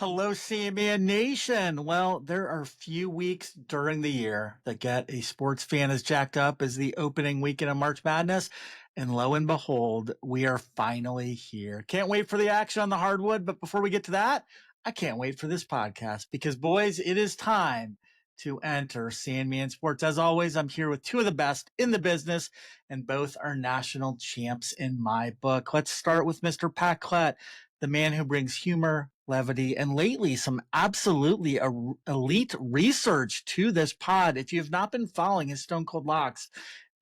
Hello, CMA Nation. Well, there are few weeks during the year that get a sports fan as jacked up as the opening weekend of March Madness. And lo and behold, we are finally here. Can't wait for the action on the hardwood. But before we get to that, I can't wait for this podcast because, boys, it is time to enter Sandman Sports. As always, I'm here with two of the best in the business, and both are national champs in my book. Let's start with Mr. Pat Klett, the man who brings humor, levity, and lately some absolutely elite research to this pod. If you have not been following his Stone Cold Locks,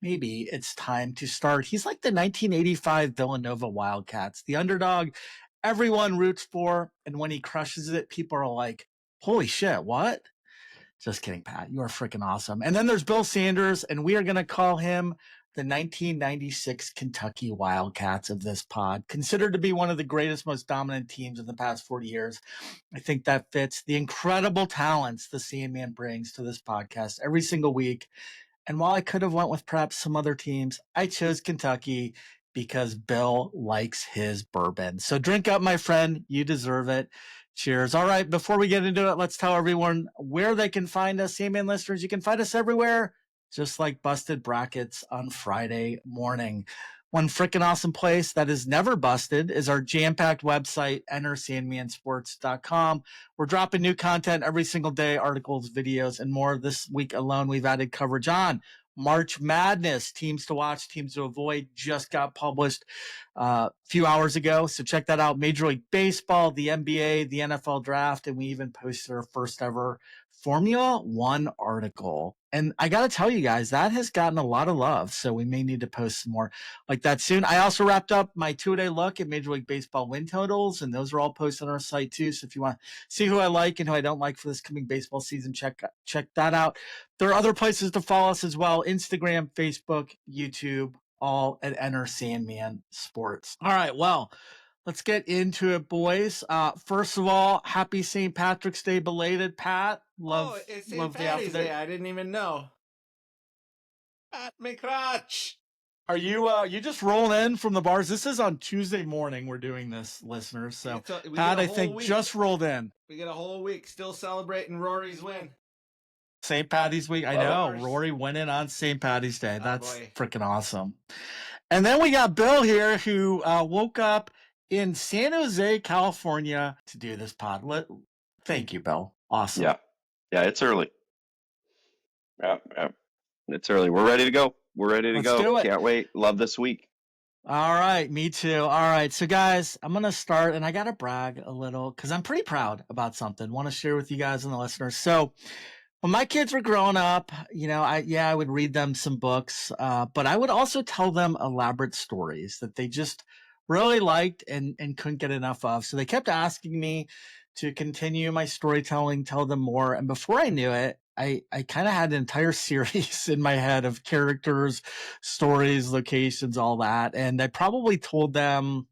maybe it's time to start. He's like the 1985 Villanova Wildcats, the underdog everyone roots for, and when he crushes it, people are like, holy shit, what? Just kidding, Pat. You are freaking awesome. And then there's Bill Sanders, and we are going to call him the 1996 Kentucky Wildcats of this pod, considered to be one of the greatest, most dominant teams in the past 40 years. I think that fits the incredible talents the Sandman brings to this podcast every single week. And while I could have went with perhaps some other teams, I chose Kentucky because Bill likes his bourbon. So drink up, my friend. You deserve it. Cheers. All right, before we get into it, let's tell everyone where they can find us. Sandman listeners, you can find us everywhere, just like busted brackets on Friday morning. One freaking awesome place that is never busted is our jam-packed website, entersandmansports.com. We're dropping new content every single day, articles, videos, and more. This week alone, we've added coverage on March Madness, teams to watch, teams to avoid, just got published a few hours ago. So check that out. Major League Baseball, the NBA, the NFL draft, and we even posted our first ever Formula One article. And I got to tell you guys, that has gotten a lot of love. So we may need to post some more like that soon. I also wrapped up my two-a-day look at Major League Baseball win totals, and those are all posted on our site too. So if you want to see who I like and who I don't like for this coming baseball season, check that out. There are other places to follow us as well: Instagram, Facebook, YouTube, all at Enter Sandman Sports. All right, well, let's get into it, boys. First of all, happy St. Patrick's Day belated, Pat. It's St. Patty's Day. I didn't even know. Pat McCrotch. Are you just rolling in from the bars? This is on Tuesday morning. We're doing this, listeners. So Pat, I think, just rolled in. We get a whole week still celebrating Rory's win. St. Patty's week. I know. Rory winning on St. Patty's Day. That's freaking awesome. And then we got Bill here, who woke up in San Jose, California to do this pod. Thank you, Bill. Awesome. Yeah, it's early. Yeah. It's early. We're ready to go. Let's do it. Can't wait. Love this week. All right. Me too. All right. So, guys, I'm going to start, and I got to brag a little because I'm pretty proud about something. Want to share with you guys and the listeners. So, when my kids were growing up, I would read them some books, but I would also tell them elaborate stories that they just really liked and couldn't get enough of. So they kept asking me to continue my storytelling, tell them more. And before I knew it, I kind of had an entire series in my head of characters, stories, locations, all that. And I probably told them,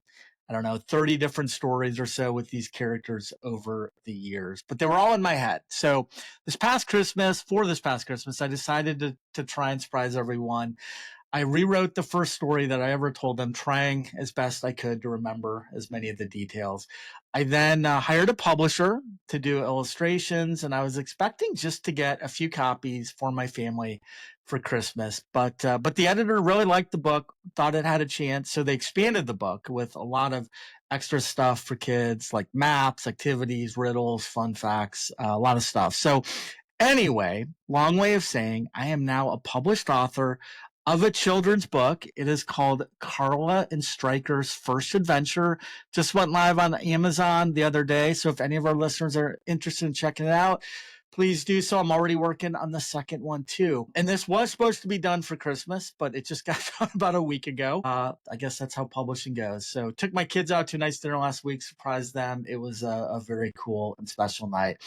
30 different stories or so with these characters over the years, but they were all in my head. So this past Christmas, I decided to try and surprise everyone. I rewrote the first story that I ever told them, trying as best I could to remember as many of the details. I then hired a publisher to do illustrations, and I was expecting just to get a few copies for my family for Christmas. But the editor really liked the book, thought it had a chance, so they expanded the book with a lot of extra stuff for kids, like maps, activities, riddles, fun facts, a lot of stuff. So anyway, long way of saying, I am now a published author of a children's book. It is called Carla and Stryker's First Adventure. Just went live on Amazon the other day. So if any of our listeners are interested in checking it out, please do so. I'm already working on the second one too. And this was supposed to be done for Christmas, but it just got done about a week ago. I guess that's how publishing goes. So took my kids out to a nice dinner last week, surprised them. It was a very cool and special night.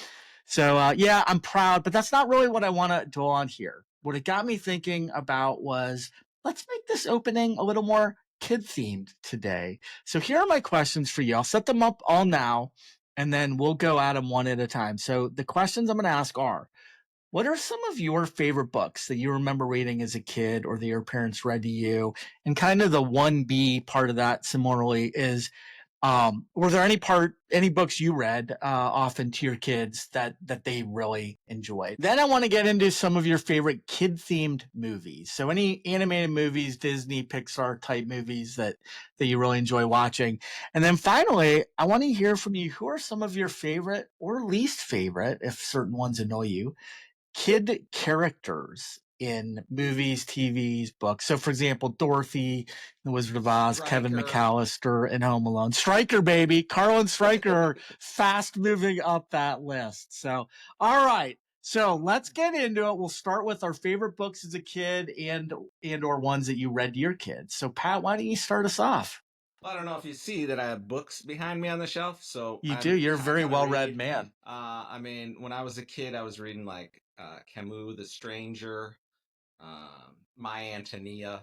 So I'm proud, but that's not really what I want to dwell on here. What it got me thinking about was, let's make this opening a little more kid-themed today. So here are my questions for you. I'll set them up all now, and then we'll go at them one at a time. So the questions I'm going to ask are, what are some of your favorite books that you remember reading as a kid or that your parents read to you? And kind of the 1B part of that similarly is, Were there any books you read often to your kids that they really enjoyed? Then I want to get into some of your favorite kid-themed movies. So any animated movies, Disney, Pixar type movies that you really enjoy watching. And then finally, I want to hear from you. Who are some of your favorite or least favorite, if certain ones annoy you, kid characters in movies, TVs, books? So, for example, Dorothy, The Wizard of Oz, Kevin McAllister, and Home Alone. Stryker, baby. Carl and Stryker are fast moving up that list. So, all right. So let's get into it. We'll start with our favorite books as a kid and or ones that you read to your kids. So, Pat, why don't you start us off? Well, I don't know if you see that I have books behind me on the shelf. So you do. You're a very well-read man. I mean, when I was a kid, I was reading like Camus, The Stranger, My Antonia.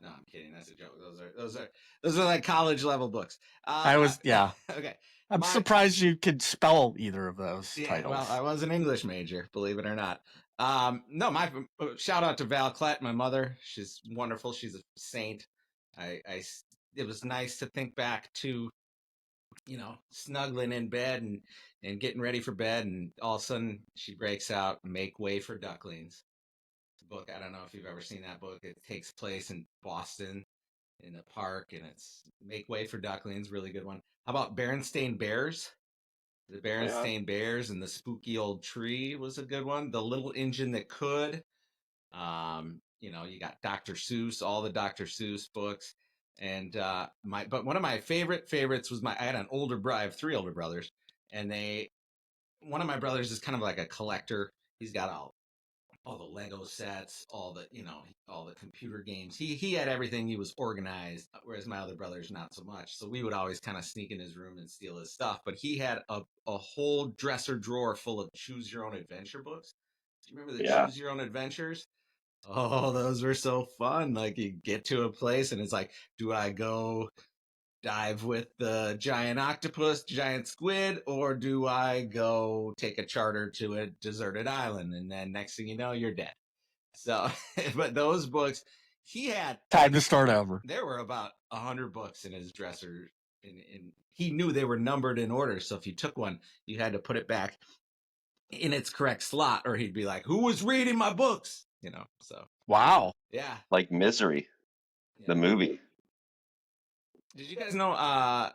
No, I'm kidding. That's a joke. Those are like college level books. Okay. I'm surprised you could spell either of those titles. Well, I was an English major, believe it or not. No, my shout out to Val Klett, my mother. She's wonderful. She's a saint. It was nice to think back to, snuggling in bed and getting ready for bed, and all of a sudden she breaks out, Make Way for Ducklings. Book. I don't know if you've ever seen that book. It takes place in Boston in the park, and it's Make Way for Ducklings. Really good one. How about Berenstain Bears? The Berenstain Bears and the Spooky Old Tree was a good one. The Little Engine That Could. You got Dr. Seuss, all the Dr. Seuss books. And but one of my favorites was I had an older brother. I have 3 older brothers, and one of my brothers is kind of like a collector. He's got all the Lego sets, all the computer games. He had everything. He was organized, whereas my other brothers not so much. So we would always kind of sneak in his room and steal his stuff. But he had a whole dresser drawer full of Choose Your Own Adventure books. Do you remember the Choose Your Own Adventures? Oh, those were so fun. Like, you get to a place and it's like, do I go dive with the giant octopus, giant squid, or do I go take a charter to a deserted island? And then next thing you know, you're dead. So, but those books, he had time to start over. There were about 100 books in his dresser, and he knew they were numbered in order. So if you took one, you had to put it back in its correct slot, or he'd be like, "Who was reading my books?" So wow, yeah, like Misery, the movie. Did you guys know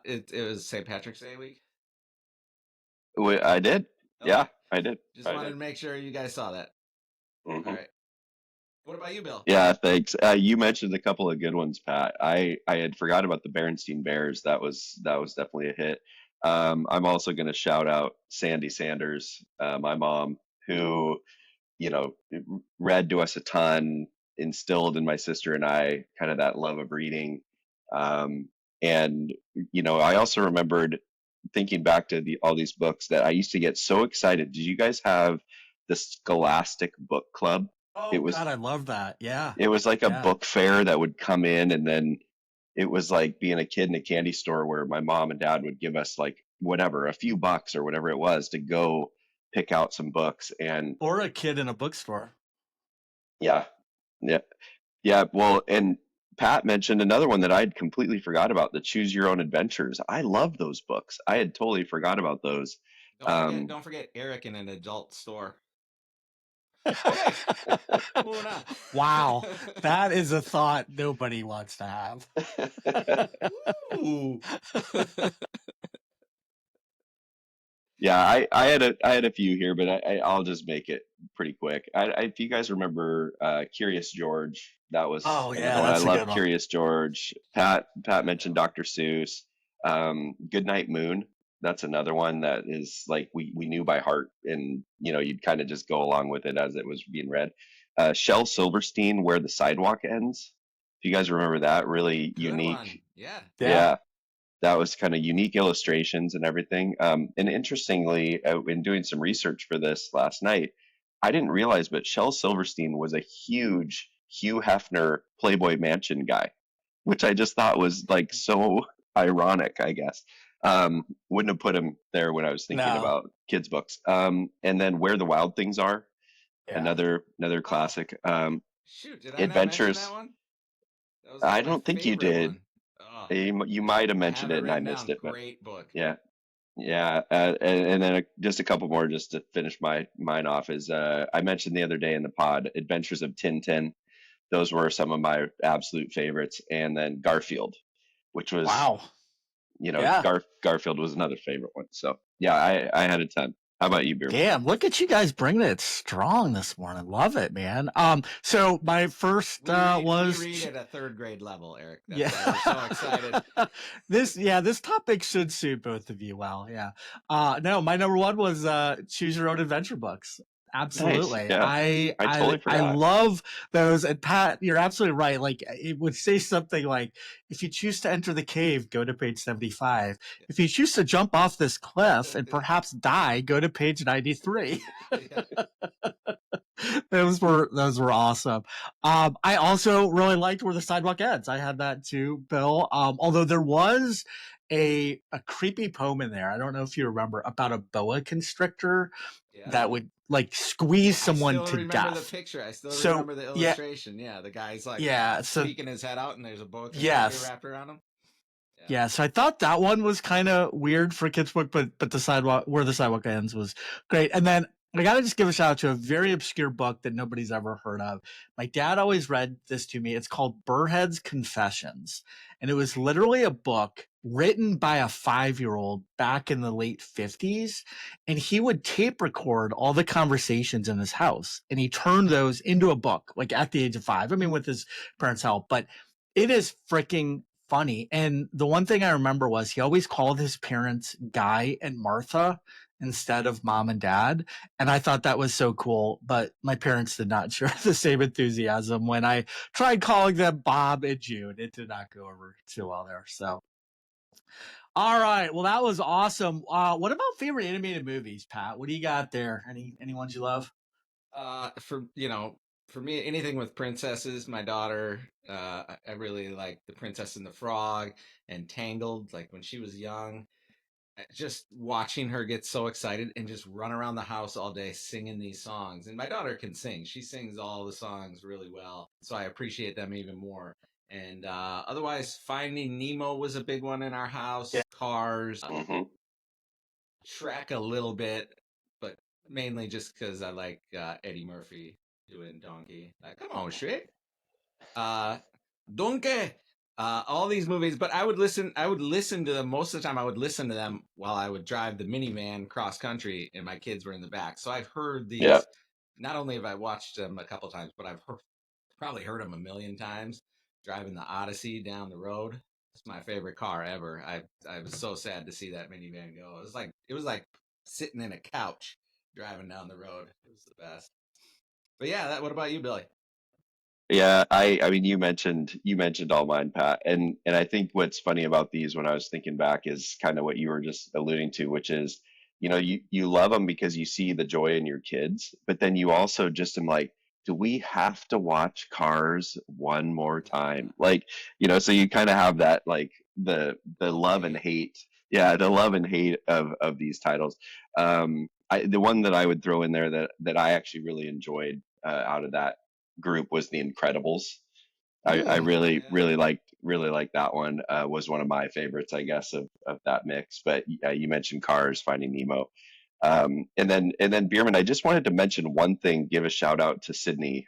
it was St. Patrick's Day week? I did. Okay. Yeah, I did. Just wanted to make sure you guys saw that. Mm-hmm. All right. What about you, Bill? Yeah, thanks. You mentioned a couple of good ones, Pat. I had forgot about the Berenstain Bears. That was definitely a hit. I'm also going to shout out Sandy Sanders, my mom, who, read to us a ton, instilled in my sister and I kind of that love of reading. And, I also remembered thinking back to all these books that I used to get so excited. Did you guys have the Scholastic Book Club? Oh, God, I love that. Yeah. It was like a book fair that would come in, and then it was like being a kid in a candy store where my mom and dad would give us like whatever, a few bucks or whatever it was to go pick out some books. Or a kid in a bookstore. Yeah. Well, and Pat mentioned another one that I'd completely forgot about, the Choose Your Own Adventures. I love those books. I had totally forgot about those. Don't forget Eric in an adult store. Okay. Wow, that is a thought nobody wants to have. Ooh. Yeah, I had a few here, but I'll just make it pretty quick. If you guys remember Curious George, that was that's I love Curious George. Pat mentioned Dr. Seuss. Goodnight Moon. That's another one that is like we knew by heart, and you'd kind of just go along with it as it was being read. Shel Silverstein, Where the Sidewalk Ends. If you guys remember that, really good unique. One. Yeah. That was kind of unique illustrations and everything. And interestingly, in doing some research for this last night, I didn't realize, but Shel Silverstein was a huge Hugh Hefner Playboy Mansion guy, which I just thought was like so ironic, I guess. Wouldn't have put him there when I was thinking about kids' books. And then Where the Wild Things Are, another classic. Shoot, did I Adventures. not mention that one? I don't think you did. Oh, You might have I mentioned have it it and I written missed down. it, but Great book. yeah. Yeah, and then just a couple more just to finish mine off is I mentioned the other day in the pod Adventures of Tintin. Those were some of my absolute favorites, and then Garfield, which was Wow. Yeah. Garfield was another favorite one. So yeah, I had a ton. How about you, Beerman? Damn, look at you guys bringing it strong this morning. Love it, man. So my first We was read at a third grade level, Eric. That's yeah. why we're so excited. This topic should suit both of you well. Yeah. No, my number one was choose your own adventure books. Nice. Absolutely. Yeah, I totally I forgot. love those. And Pat, you're absolutely right. Like it would say something like, if you choose to enter the cave, go to page 75. If you choose to jump off this cliff and perhaps die, go to page 93. Yeah. Those were awesome. I also really liked Where the Sidewalk Ends. I had that too, Bill. Although there was a creepy poem in there. I don't know if you remember about a boa constrictor Yeah. that would like squeeze I someone still to remember the death. picture. I still So remember the yeah, illustration. Yeah, the guy's like yeah. So peeking his head out, and there's a boa constrictor yes, wrapped around him. Yeah. yeah. So I thought that one was kind of weird for a kids book, but the sidewalk Where the Sidewalk Ends was great. And then I gotta just give a shout out to a very obscure book that nobody's ever heard of. My dad always read this to me. It's called Burrhead's Confessions, and it was literally a book written by a 5-year-old back in the late 50s, and he would tape record all the conversations in his house, and he turned those into a book, like at the age of 5. I mean, with his parents' help, but it is freaking funny. And the one thing I remember was he always called his parents Guy and Martha instead of mom and dad. And I thought that was so cool. But my parents did not share the same enthusiasm when I tried calling them Bob and June. It did not go over too well there. So, all right. Well, that was awesome. What about favorite animated movies, Pat? What do you got there? Any ones you love? For me, anything with princesses, my daughter, I really like The Princess and the Frog and Tangled. Like when she was young, just watching her get so excited and just run around the house all day singing these songs. And my daughter can sing; she sings all the songs really well, so I appreciate them even more. And otherwise, Finding Nemo was a big one in our house. Yeah. Cars, Hmm. Shrek a little bit, but mainly just because I like Eddie Murphy doing Donkey. Like, come on, Shrek. Donkey. All these movies, but I would listen. I would listen to them most of the time. I would listen to them while I would drive the minivan cross country, and my kids were in the back. So I've heard Yeah. these. Not only have I watched them a couple times, but probably heard them a million times. Driving the Odyssey down the road. It's my favorite car ever. I was so sad to see that minivan go. It was like sitting in a couch driving down the road. It was the best. But yeah, what about you, Billy? Yeah, I mean you mentioned all mine, Pat. And I think what's funny about these when I was thinking back is kind of what you were just alluding to, which is, you love them because you see the joy in your kids, but then you also just am like, do we have to watch Cars one more time? Like, so you kind of have that like the love and Hate. hate. Yeah, the love and hate of these titles. The one that I would throw in there that I actually really enjoyed out of that group was The Incredibles. I Yeah. really liked that one. Was one of my favorites, I guess, of that mix. But you mentioned Cars, Finding Nemo, and then Bierman. I just wanted to mention one thing. Give a shout out to Sydney.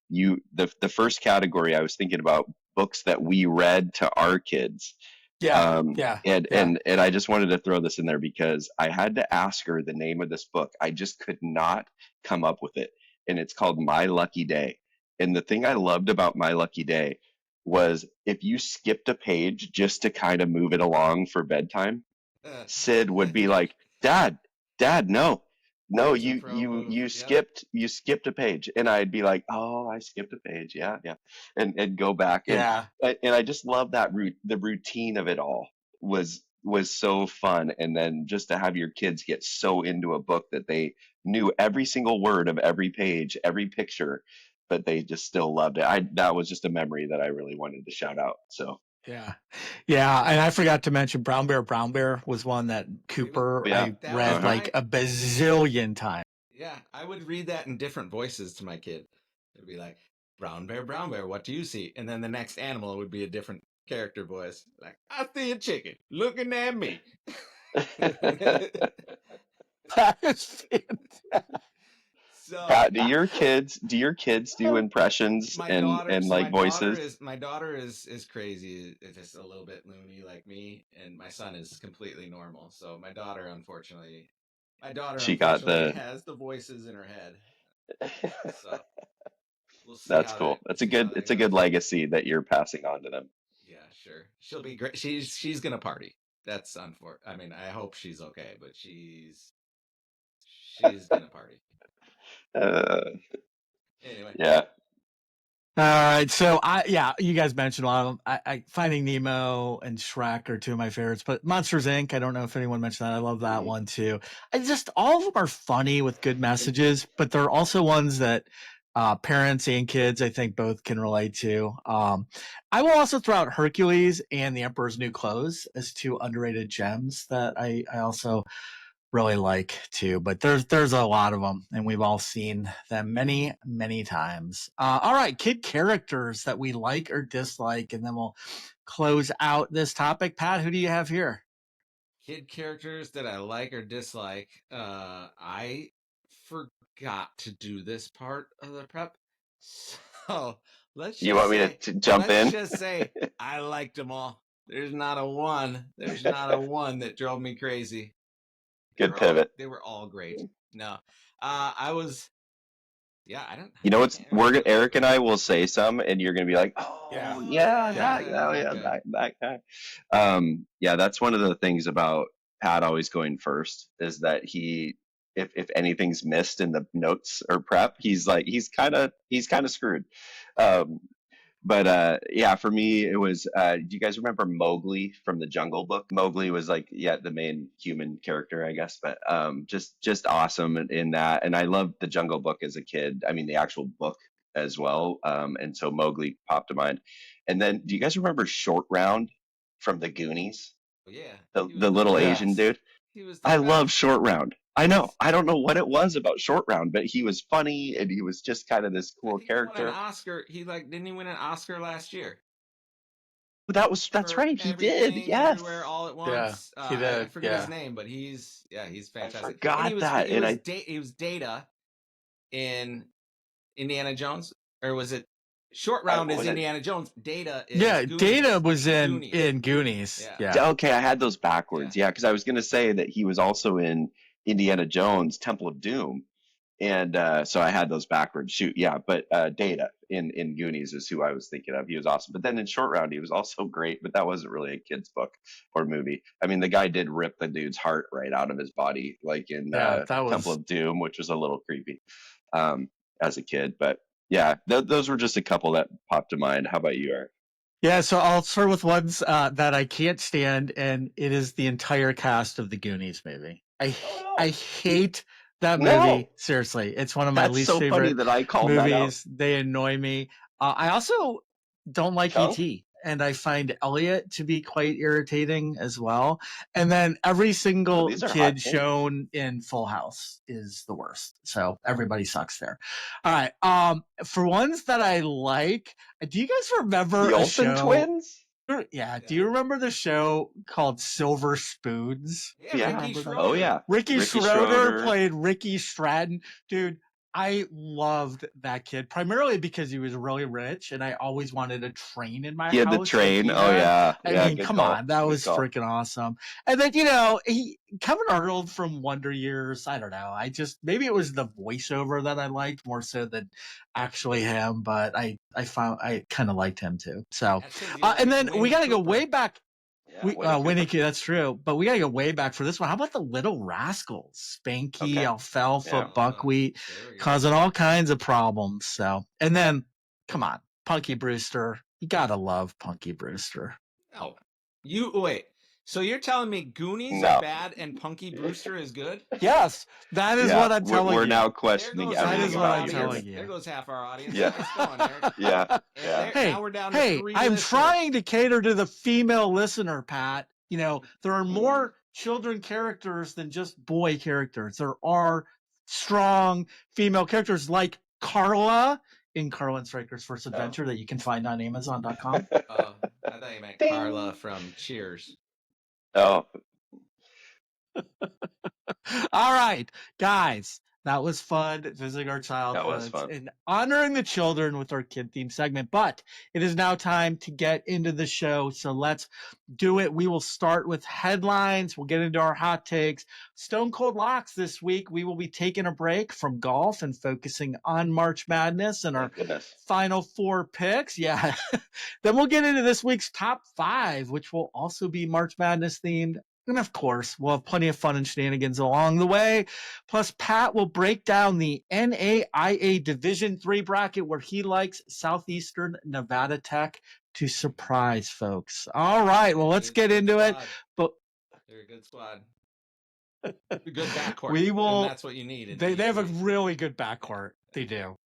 The first category I was thinking about books that we read to our kids. Yeah. Yeah. And Yeah. I just wanted to throw this in there because I had to ask her the name of this book. I just could not come up with it, and it's called My Lucky Day. And the thing I loved about My Lucky Day was if you skipped a page just to kind of move it along for bedtime, Sid would be like, "Dad, Dad, no, no, That's a you pro you move. you Yep. skipped a page," and I'd be like, "Oh, I skipped a page, yeah, yeah," and go back Yeah. and I just love that the routine of it all was so fun, and then just to have your kids get so into a book that they knew every single word of every page, every picture, but they just still loved it. That was just a memory that I really wanted to shout out. So Yeah. Yeah. And I forgot to mention Brown Bear. Brown Bear was one that It was Cooper yeah, I that was read uh-huh. like my a bazillion times. yeah. I would read that in different voices to my kid. It'd be like, Brown bear, what do you see? And then the next animal would be a different character voice. Like, I see a chicken looking at me. That is fantastic. So Pat, do your kids do impressions my and daughter, like voices? my daughter is crazy. It's just a little bit loony like me, and my son is completely normal. So my daughter, unfortunately, She got the has the voices in her head. So we'll see That's how cool. that It's a good goes. legacy that you're passing on to them. Yeah, sure. She'll be great. She's gonna party. That's unfortunate. I mean, I hope she's okay, but she's gonna party Uh, anyway. yeah. All right, so you guys mentioned a lot of them. I Finding Nemo and Shrek are two of my favorites, but Monsters Inc. I don't know if anyone mentioned that. I love that one too. All of them are funny with good messages, but they're also ones that parents and kids, I think, both can relate to. I will also throw out Hercules and The Emperor's New Clothes as two underrated gems that I also really like too, but there's a lot of them, and we've all seen them many times. All right, kid characters that we like or dislike, and then we'll close out this topic. Pat, who do you have here? Kid characters that I like or dislike. I forgot to do this part of the prep, so You want me to jump in? let's just say I liked them all. There's not a one that drove me crazy. Good pivot. They were all great. No, I was. Yeah, I don't. You know what's Eric and I will say some, and you're gonna be like, Yeah. that guy. Yeah, that's one of the things about Pat always going first is that if anything's missed in the notes or prep, he's kind of screwed. Um, but yeah, for me it was. Do you guys remember Mowgli from the Jungle Book? Mowgli was the main human character, I guess, but just awesome in that. And I loved the Jungle Book as a kid. I mean, the actual book as well. And so Mowgli popped to mind. And then, do you guys remember Short Round from the Goonies? Yeah. The little Asian dude. He was. I love Short Round. I know. I don't know what it was about Short Round, but he was funny and he was just kind of this cool character. He won an Oscar. Didn't he win an Oscar last year? That's right. He did. Yes. Everywhere all at once. Yeah, he did. I forget his name, but he's fantastic. I forgot that. He was Data in Indiana Jones, or was it Short Round is Indiana Jones? Data is Goonies. Data was in Goonies. Yeah. Okay, I had those backwards. Yeah, because I was going to say that he was also in Indiana Jones, Temple of Doom, and so I had those backwards. Shoot, yeah, but Data in Goonies is who I was thinking of. He was awesome, but then in Short Round he was also great, but that wasn't really a kid's book or movie. I mean, the guy did rip the dude's heart right out of his body, like in Temple of Doom, which was a little creepy as a kid, but. Yeah, those were just a couple that popped to mind. How about you, Eric? Yeah, so I'll start with ones that I can't stand, and it is the entire cast of the Goonies movie. I hate that movie. No. Seriously, it's one of my least favorite funny that I called movies. That out. They annoy me. I also don't like E.T., and I find Elliot to be quite irritating as well. And then every single kid shown in Full House is the worst. So everybody sucks there. All right. For ones that I like, do you guys remember the Olsen twins? Yeah. Do you remember the show called Silver Spoons? Yeah. Ricky Schroeder. Ricky Schroeder played Ricky Stratton. Dude, I loved that kid primarily because he was really rich, and I always wanted a train in my house. He had the train. Oh yeah. I mean, come on, that was freaking awesome. And then Kevin Arnold from Wonder Years. I don't know. Maybe it was the voiceover that I liked more so than actually him, but I kind of liked him too. So, and then we got to go way back. Winnie, that's true. But we got to go way back for this one. How about the Little Rascals? Spanky, Alfalfa, Buckwheat, causing all kinds of problems. So, and then, come on, Punky Brewster. You got to love Punky Brewster. Oh, wait. So you're telling me Goonies are bad and Punky Brewster is good? Yes, that is what I'm telling you. We're now questioning everything. That is what I'm telling you. There goes half our audience. Yeah. Now we're down to 3 I'm trying to cater to the female listener, Pat. There are more children characters than just boy characters. There are strong female characters like Carla in Carlin Stryker's First Adventure that you can find on Amazon.com. Oh, I thought you meant Ding. Carla from Cheers. Oh, All right, guys, that was fun visiting our that was childhoods fun. and honoring the children with our kid theme segment. But it is now time to get into the show. So let's do it. We will start with headlines. We'll get into our hot takes. Stone Cold Locks this week. We will be taking a break from golf and focusing on March Madness and our Thank goodness. final four picks. Yeah. Then we'll get into this week's top five, which will also be March Madness themed. And of course, we'll have plenty of fun and shenanigans along the way. Plus, Pat will break down the NAIA Division III bracket where he likes Southeastern Nevada Tech to surprise folks. All right, well, let's get into it. But they're a good squad. A good backcourt. We will. And that's what you need. They have a really good backcourt. They do.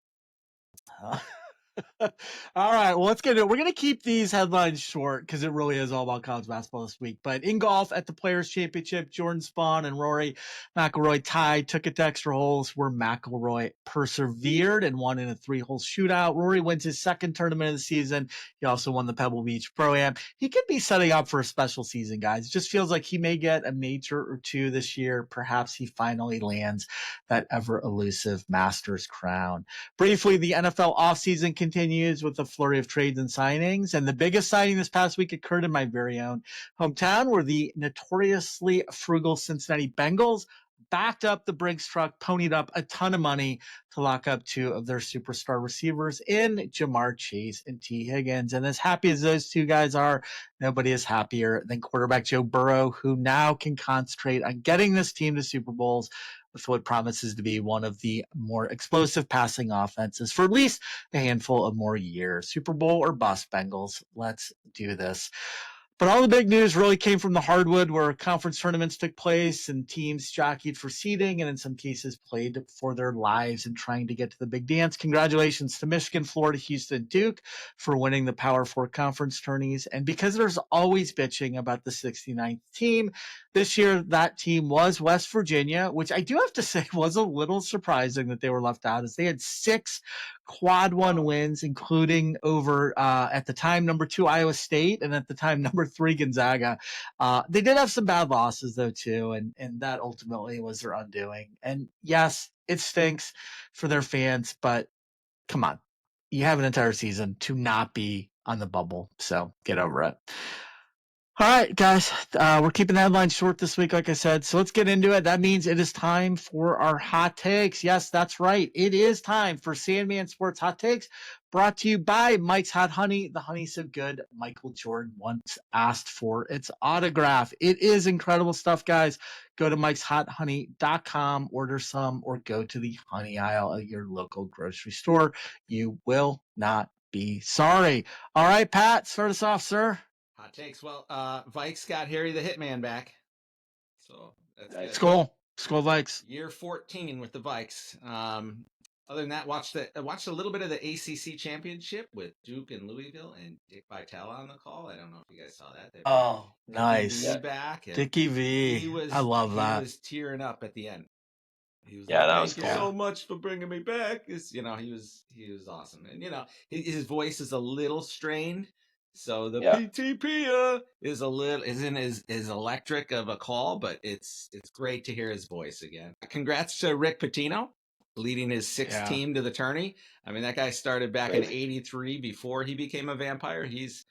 All right, well, let's get into it. We're going to keep these headlines short because it really is all about college basketball this week. But in golf at the Players' Championship, Jordan Spawn and Rory McIlroy tied, took it to extra holes where McIlroy persevered and won in a 3-hole shootout. Rory wins his second tournament of the season. He also won the Pebble Beach Pro-Am. He could be setting up for a special season, guys. It just feels like he may get a major or two this year. Perhaps he finally lands that ever-elusive Masters crown. Briefly, the NFL offseason continues with a flurry of trades and signings. And the biggest signing this past week occurred in my very own hometown, where the notoriously frugal Cincinnati Bengals backed up the Brinks truck, ponied up a ton of money to lock up two of their superstar receivers in Jamar Chase and T. Higgins. And as happy as those two guys are, nobody is happier than quarterback Joe Burrow, who now can concentrate on getting this team to Super Bowls with what promises to be one of the more explosive passing offenses for at least a handful of more years. Super Bowl or bust, Bengals. Let's do this. But all the big news really came from the hardwood, where conference tournaments took place and teams jockeyed for seeding and in some cases played for their lives in trying to get to the big dance. Congratulations to Michigan, Florida, Houston, Duke for winning the Power Four conference tourneys. And because there's always bitching about the 69th team, this year that team was West Virginia, which I do have to say was a little surprising that they were left out, as they had 6 quad one wins, including over at the time number 2 Iowa State and at the time number 3 Gonzaga. They did have some bad losses though too, and that ultimately was their undoing. And yes, it stinks for their fans, but come on, you have an entire season to not be on the bubble, so get over it. All right, guys, we're keeping the headlines short this week, like I said, so let's get into it. That means it is time for our hot takes. Yes, that's right. It is time for Sandman Sports Hot Takes, brought to you by Mike's Hot Honey. The honey's so good, Michael Jordan once asked for its autograph. It is incredible stuff, guys. Go to mikeshothoney.com, order some, or go to the honey aisle at your local grocery store. You will not be sorry. All right, Pat, start us off, sir. Hot takes. Well, Vikes got Harry the Hitman back. So that's good. Skol. Skol Vikes. Year 14 with the Vikes. Other than that, watched a little bit of the ACC championship with Duke and Louisville and Dick Vitale on the call. I don't know if you guys saw that. Oh, nice. Dickie V back. Dickie V. I love that. He was tearing up at the end. He was Yeah, like, that was thank you so much for bringing me back. He was awesome. And his voice is a little strained. So the PTP isn't as electric of a call, but it's great to hear his voice again. Congrats to Rick Pitino leading his 6th team to the tourney. I mean, that guy started back in '83 before he became a vampire. He's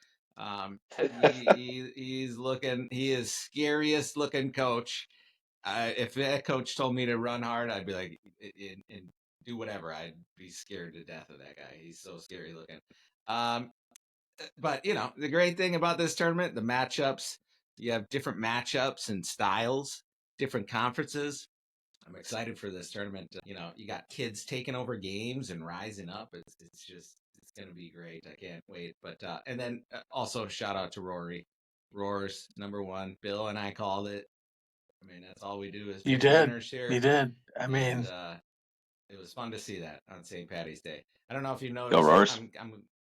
he is scariest looking coach. If that coach told me to run hard, I'd be like, and do whatever. I'd be scared to death of that guy. He's so scary looking. But the great thing about this tournament, the matchups, you have different matchups and styles, different conferences. I'm excited for this tournament. You got kids taking over games and rising up. It's going to be great. I can't wait. But and then also shout out to Rory. Roar's number 1. Bill and I called it. I mean, that's all we do is you did. Here. You did. I mean, it was fun to see that on St. Patty's Day. I don't know if you noticed. Go Roars.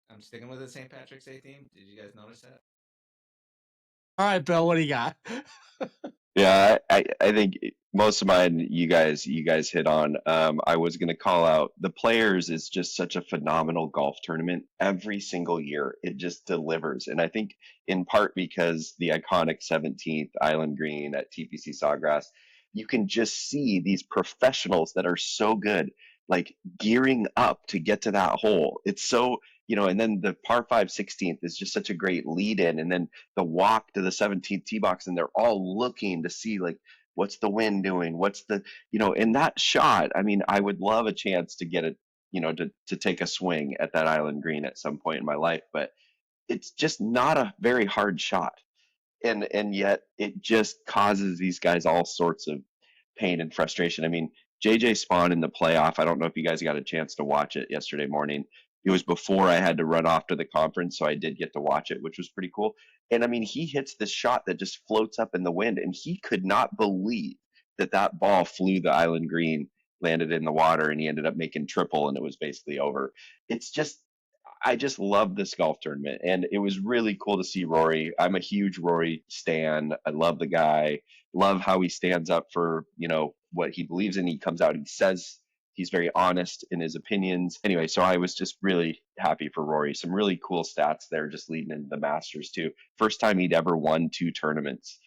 I'm sticking with the St. Patrick's Day theme. Did you guys notice that? All right, Bill, what do you got? Yeah, I think most of mine you guys hit on. I was going to call out the Players is just such a phenomenal golf tournament every single year. It just delivers, and I think in part because the iconic 17th Island Green at TPC Sawgrass, you can just see these professionals that are so good, like gearing up to get to that hole. It's so, and then the par 5 16th is just such a great lead in, and then the walk to the 17th tee box, and they're all looking to see like what's the wind doing, what's the, in that shot. I mean, I would love a chance to get it, to take a swing at that Island Green at some point in my life, but it's just not a very hard shot, and yet it just causes these guys all sorts of pain and frustration. I mean, JJ Spawn in the playoff, I don't know if you guys got a chance to watch it yesterday morning. It was before I had to run off to the conference, so I did get to watch it, which was pretty cool. And I mean, he hits this shot that just floats up in the wind, and he could not believe that that ball flew the Island Green, landed in the water, and he ended up making triple, and it was basically over. It's just, I just love this golf tournament, and it was really cool to see Rory. I'm a huge Rory stan. I love the guy. Love how he stands up for what he believes in. He comes out. He says he's very honest in his opinions. Anyway, so I was just really happy for Rory. Some really cool stats there, just leading into the Masters too. First time he'd ever won two tournaments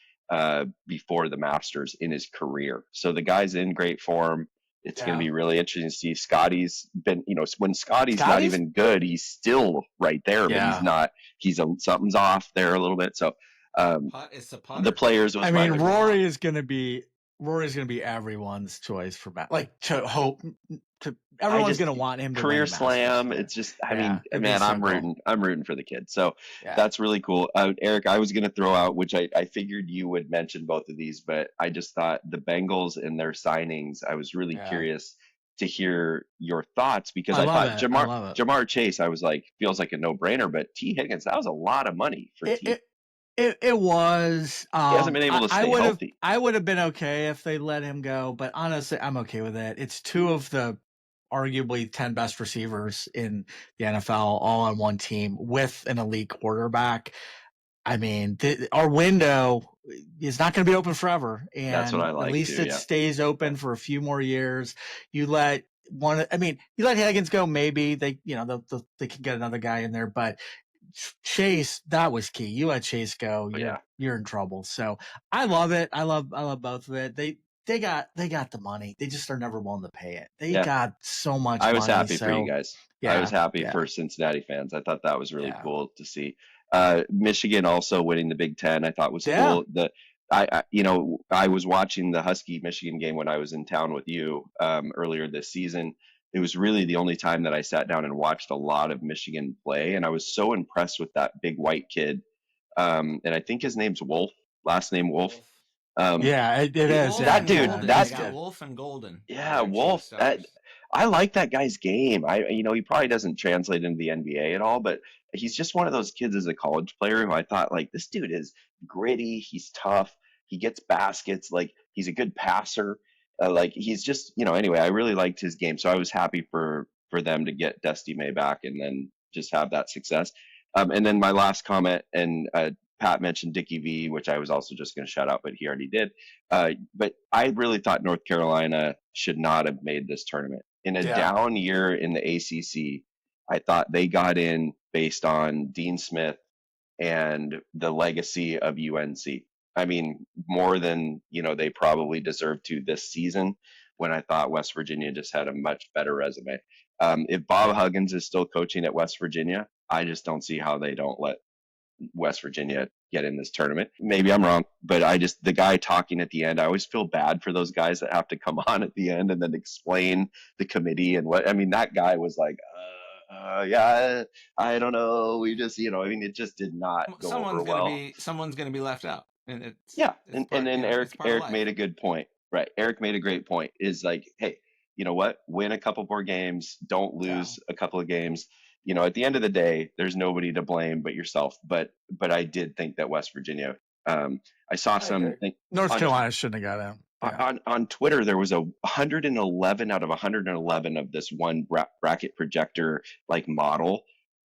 before the Masters in his career. So the guy's in great form. It's going to Yeah. be really interesting to see. Scotty's been, when Scotty's not Scotty's? even good, he's still right there, but he's Yeah. not. Something's off there a little bit. So It's a the putter. Players was I my mean, other. Rory's going to be everyone's choice for to hope to everyone's just going to want him to win career the Masters slam. tour. It's just, I Yeah, mean, it'd be man, so I'm cool. rooting for the kid. So Yeah. that's really cool. Eric, I was going to throw out, which I figured you would mention both of these, but I just thought the Bengals and their signings, I was really Yeah. curious to hear your thoughts, because I I love thought it. I love it. Jamar Chase, I was like, feels like a no brainer, but T Higgins, that was a lot of money for T. It was. He hasn't been able to stay healthy. I would have been okay if they let him go, but honestly, I'm okay with it. It's two of the arguably 10 best receivers in the NFL all on one team with an elite quarterback. I mean, our window is not going to be open forever, and That's what I like at least too, it yeah. stays open for a few more years. You let Higgins go, maybe they can get another guy in there, but Chase, that was key. You let Chase go, you're in trouble. So I love it. I love both of it. They got the money. They just are never willing to pay it. They got so much money. I was happy for you guys. Yeah, I was happy for Cincinnati fans. I thought that was really cool to see. Michigan also winning the Big Ten, I thought was cool. I was watching the Husky Michigan game when I was in town with you earlier this season. It was really the only time that I sat down and watched a lot of Michigan play, and I was so impressed with that big white kid. And I think his name's Wolf, last name Wolf. It is. That dude, that's Wolf and Golden. Yeah, Wolf. I like that guy's game. He probably doesn't translate into the NBA at all, but he's just one of those kids as a college player who I thought, like, this dude is gritty. He's tough. He gets baskets. Like, he's a good passer. Like, he's just, anyway, I really liked his game. So I was happy for them to get Dusty May back and then just have that success. And then my last comment, and Pat mentioned Dickie V, which I was also just going to shout out, but he already did. But I really thought North Carolina should not have made this tournament. In a down year in the ACC, I thought they got in based on Dean Smith and the legacy of UNC. I mean, more than, they probably deserve to this season, when I thought West Virginia just had a much better resume. If Bob Huggins is still coaching at West Virginia, I just don't see how they don't let West Virginia get in this tournament. Maybe I'm wrong, but the guy talking at the end, I always feel bad for those guys that have to come on at the end and then explain the committee and that guy was like, yeah, I don't know. We just, it just did not go over well. Someone's going to be left out. And then Eric made a good point. Right. Eric made a great point, is like, hey, you know what? Win a couple more games. Don't lose a couple of games. At the end of the day, there's nobody to blame but yourself. But I did think that West Virginia, I saw North Carolina shouldn't have got in. Yeah. On Twitter, there was 111 out of 111 of this one bracket projector model.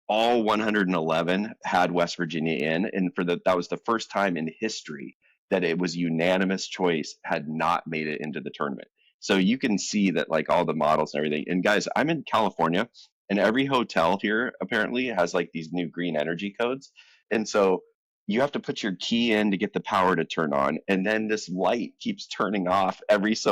All 111 had West Virginia in, and that was the first time in history that it was unanimous choice had not made it into the tournament. So you can see that like all the models and everything. And guys, I'm in California, and every hotel here apparently has like these new green energy codes. And so you have to put your key in to get the power to turn on, and then this light keeps turning off it's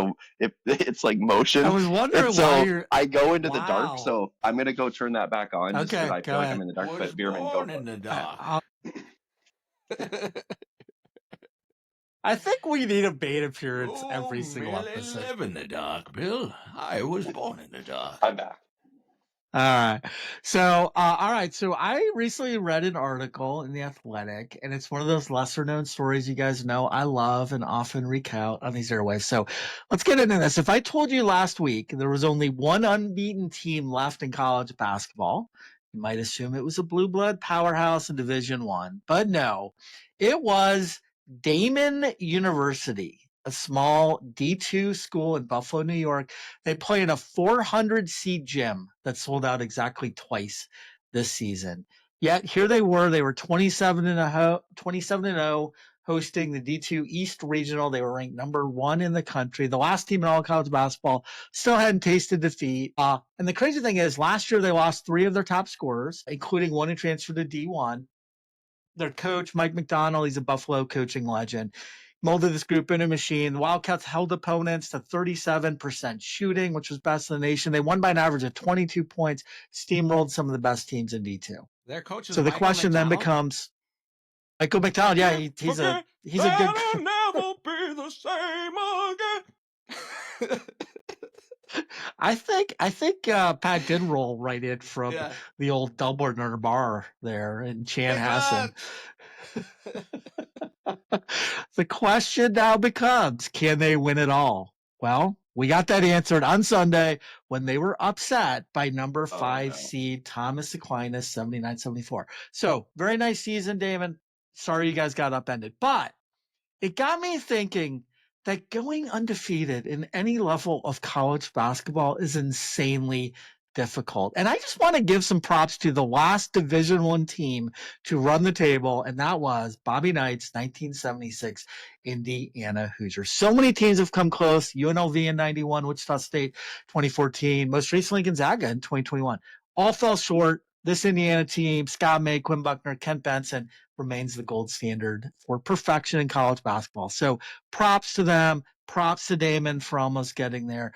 like motion. I was And wondering why so you're. I go into the dark. Wow. So I'm gonna go turn that back on just because Okay, I go feel like ahead. I'm in the dark. Was But Bierman, go born for in the it. dark. I think we need a bait appearance every You single merely episode. live in the dark, Bill. I was born in the dark. I'm back. All right. So, So I recently read an article in The Athletic, and it's one of those lesser known stories you guys know I love and often recount on these airwaves. So let's get into this. If I told you last week there was only one unbeaten team left in college basketball, you might assume it was a blue blood powerhouse in Division One, but no, it was Damon University, a small D2 school in Buffalo, New York. They play in a 400-seat gym that sold out exactly twice this season. Yet here they were 27-0, hosting the D2 East Regional. They were ranked number 1 in the country. The last team in all college basketball, still hadn't tasted defeat. And the crazy thing is, last year they lost 3 of their top scorers, including one who transferred to D1. Their coach, Mike McDonald, he's a Buffalo coaching legend, molded this group in a machine. The Wildcats held opponents to 37% shooting, which was best in the nation. They won by an average of 22 points, steamrolled some of the best teams in D2. Their coach is So the Michael question then McDonald? becomes, Michael McDonald, yeah, he's a good. I'll never be the same again. I think Pat did roll right in from Yeah. the old Dubliner bar there in Chanhassen. The question now becomes, can they win it all? Well, we got that answered on Sunday when they were upset by number 5 seed Thomas Aquinas 79-74. So very nice season, Damon. Sorry you guys got upended, but it got me thinking that going undefeated in any level of college basketball is insanely difficult. And I just want to give some props to the last Division I team to run the table, and that was Bobby Knight's 1976 Indiana Hoosiers. So many teams have come close. UNLV in 91, Wichita State 2014, most recently Gonzaga in 2021. All fell short. This Indiana team, Scott May, Quinn Buckner, Kent Benson, remains the gold standard for perfection in college basketball. So props to them. Props to Damon for almost getting there.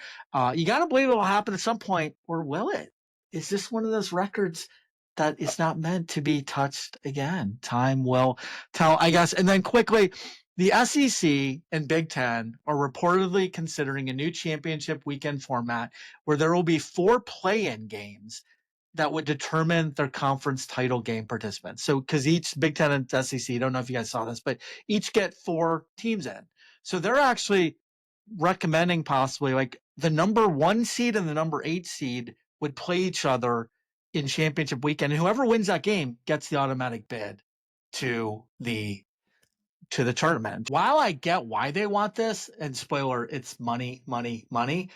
You got to believe it will happen at some point, or will it? Is this one of those records that is not meant to be touched again? Time will tell, I guess. And then quickly, the SEC and Big Ten are reportedly considering a new championship weekend format where there will be 4 play-in games that would determine their conference title game participants. So, because each Big Ten and SEC, I don't know if you guys saw this, but each get 4 teams in. So they're actually recommending possibly like the number 1 seed and the number 8 seed would play each other in championship weekend, and whoever wins that game gets the automatic bid to the tournament. While I get why they want this, and spoiler, it's money, money, money.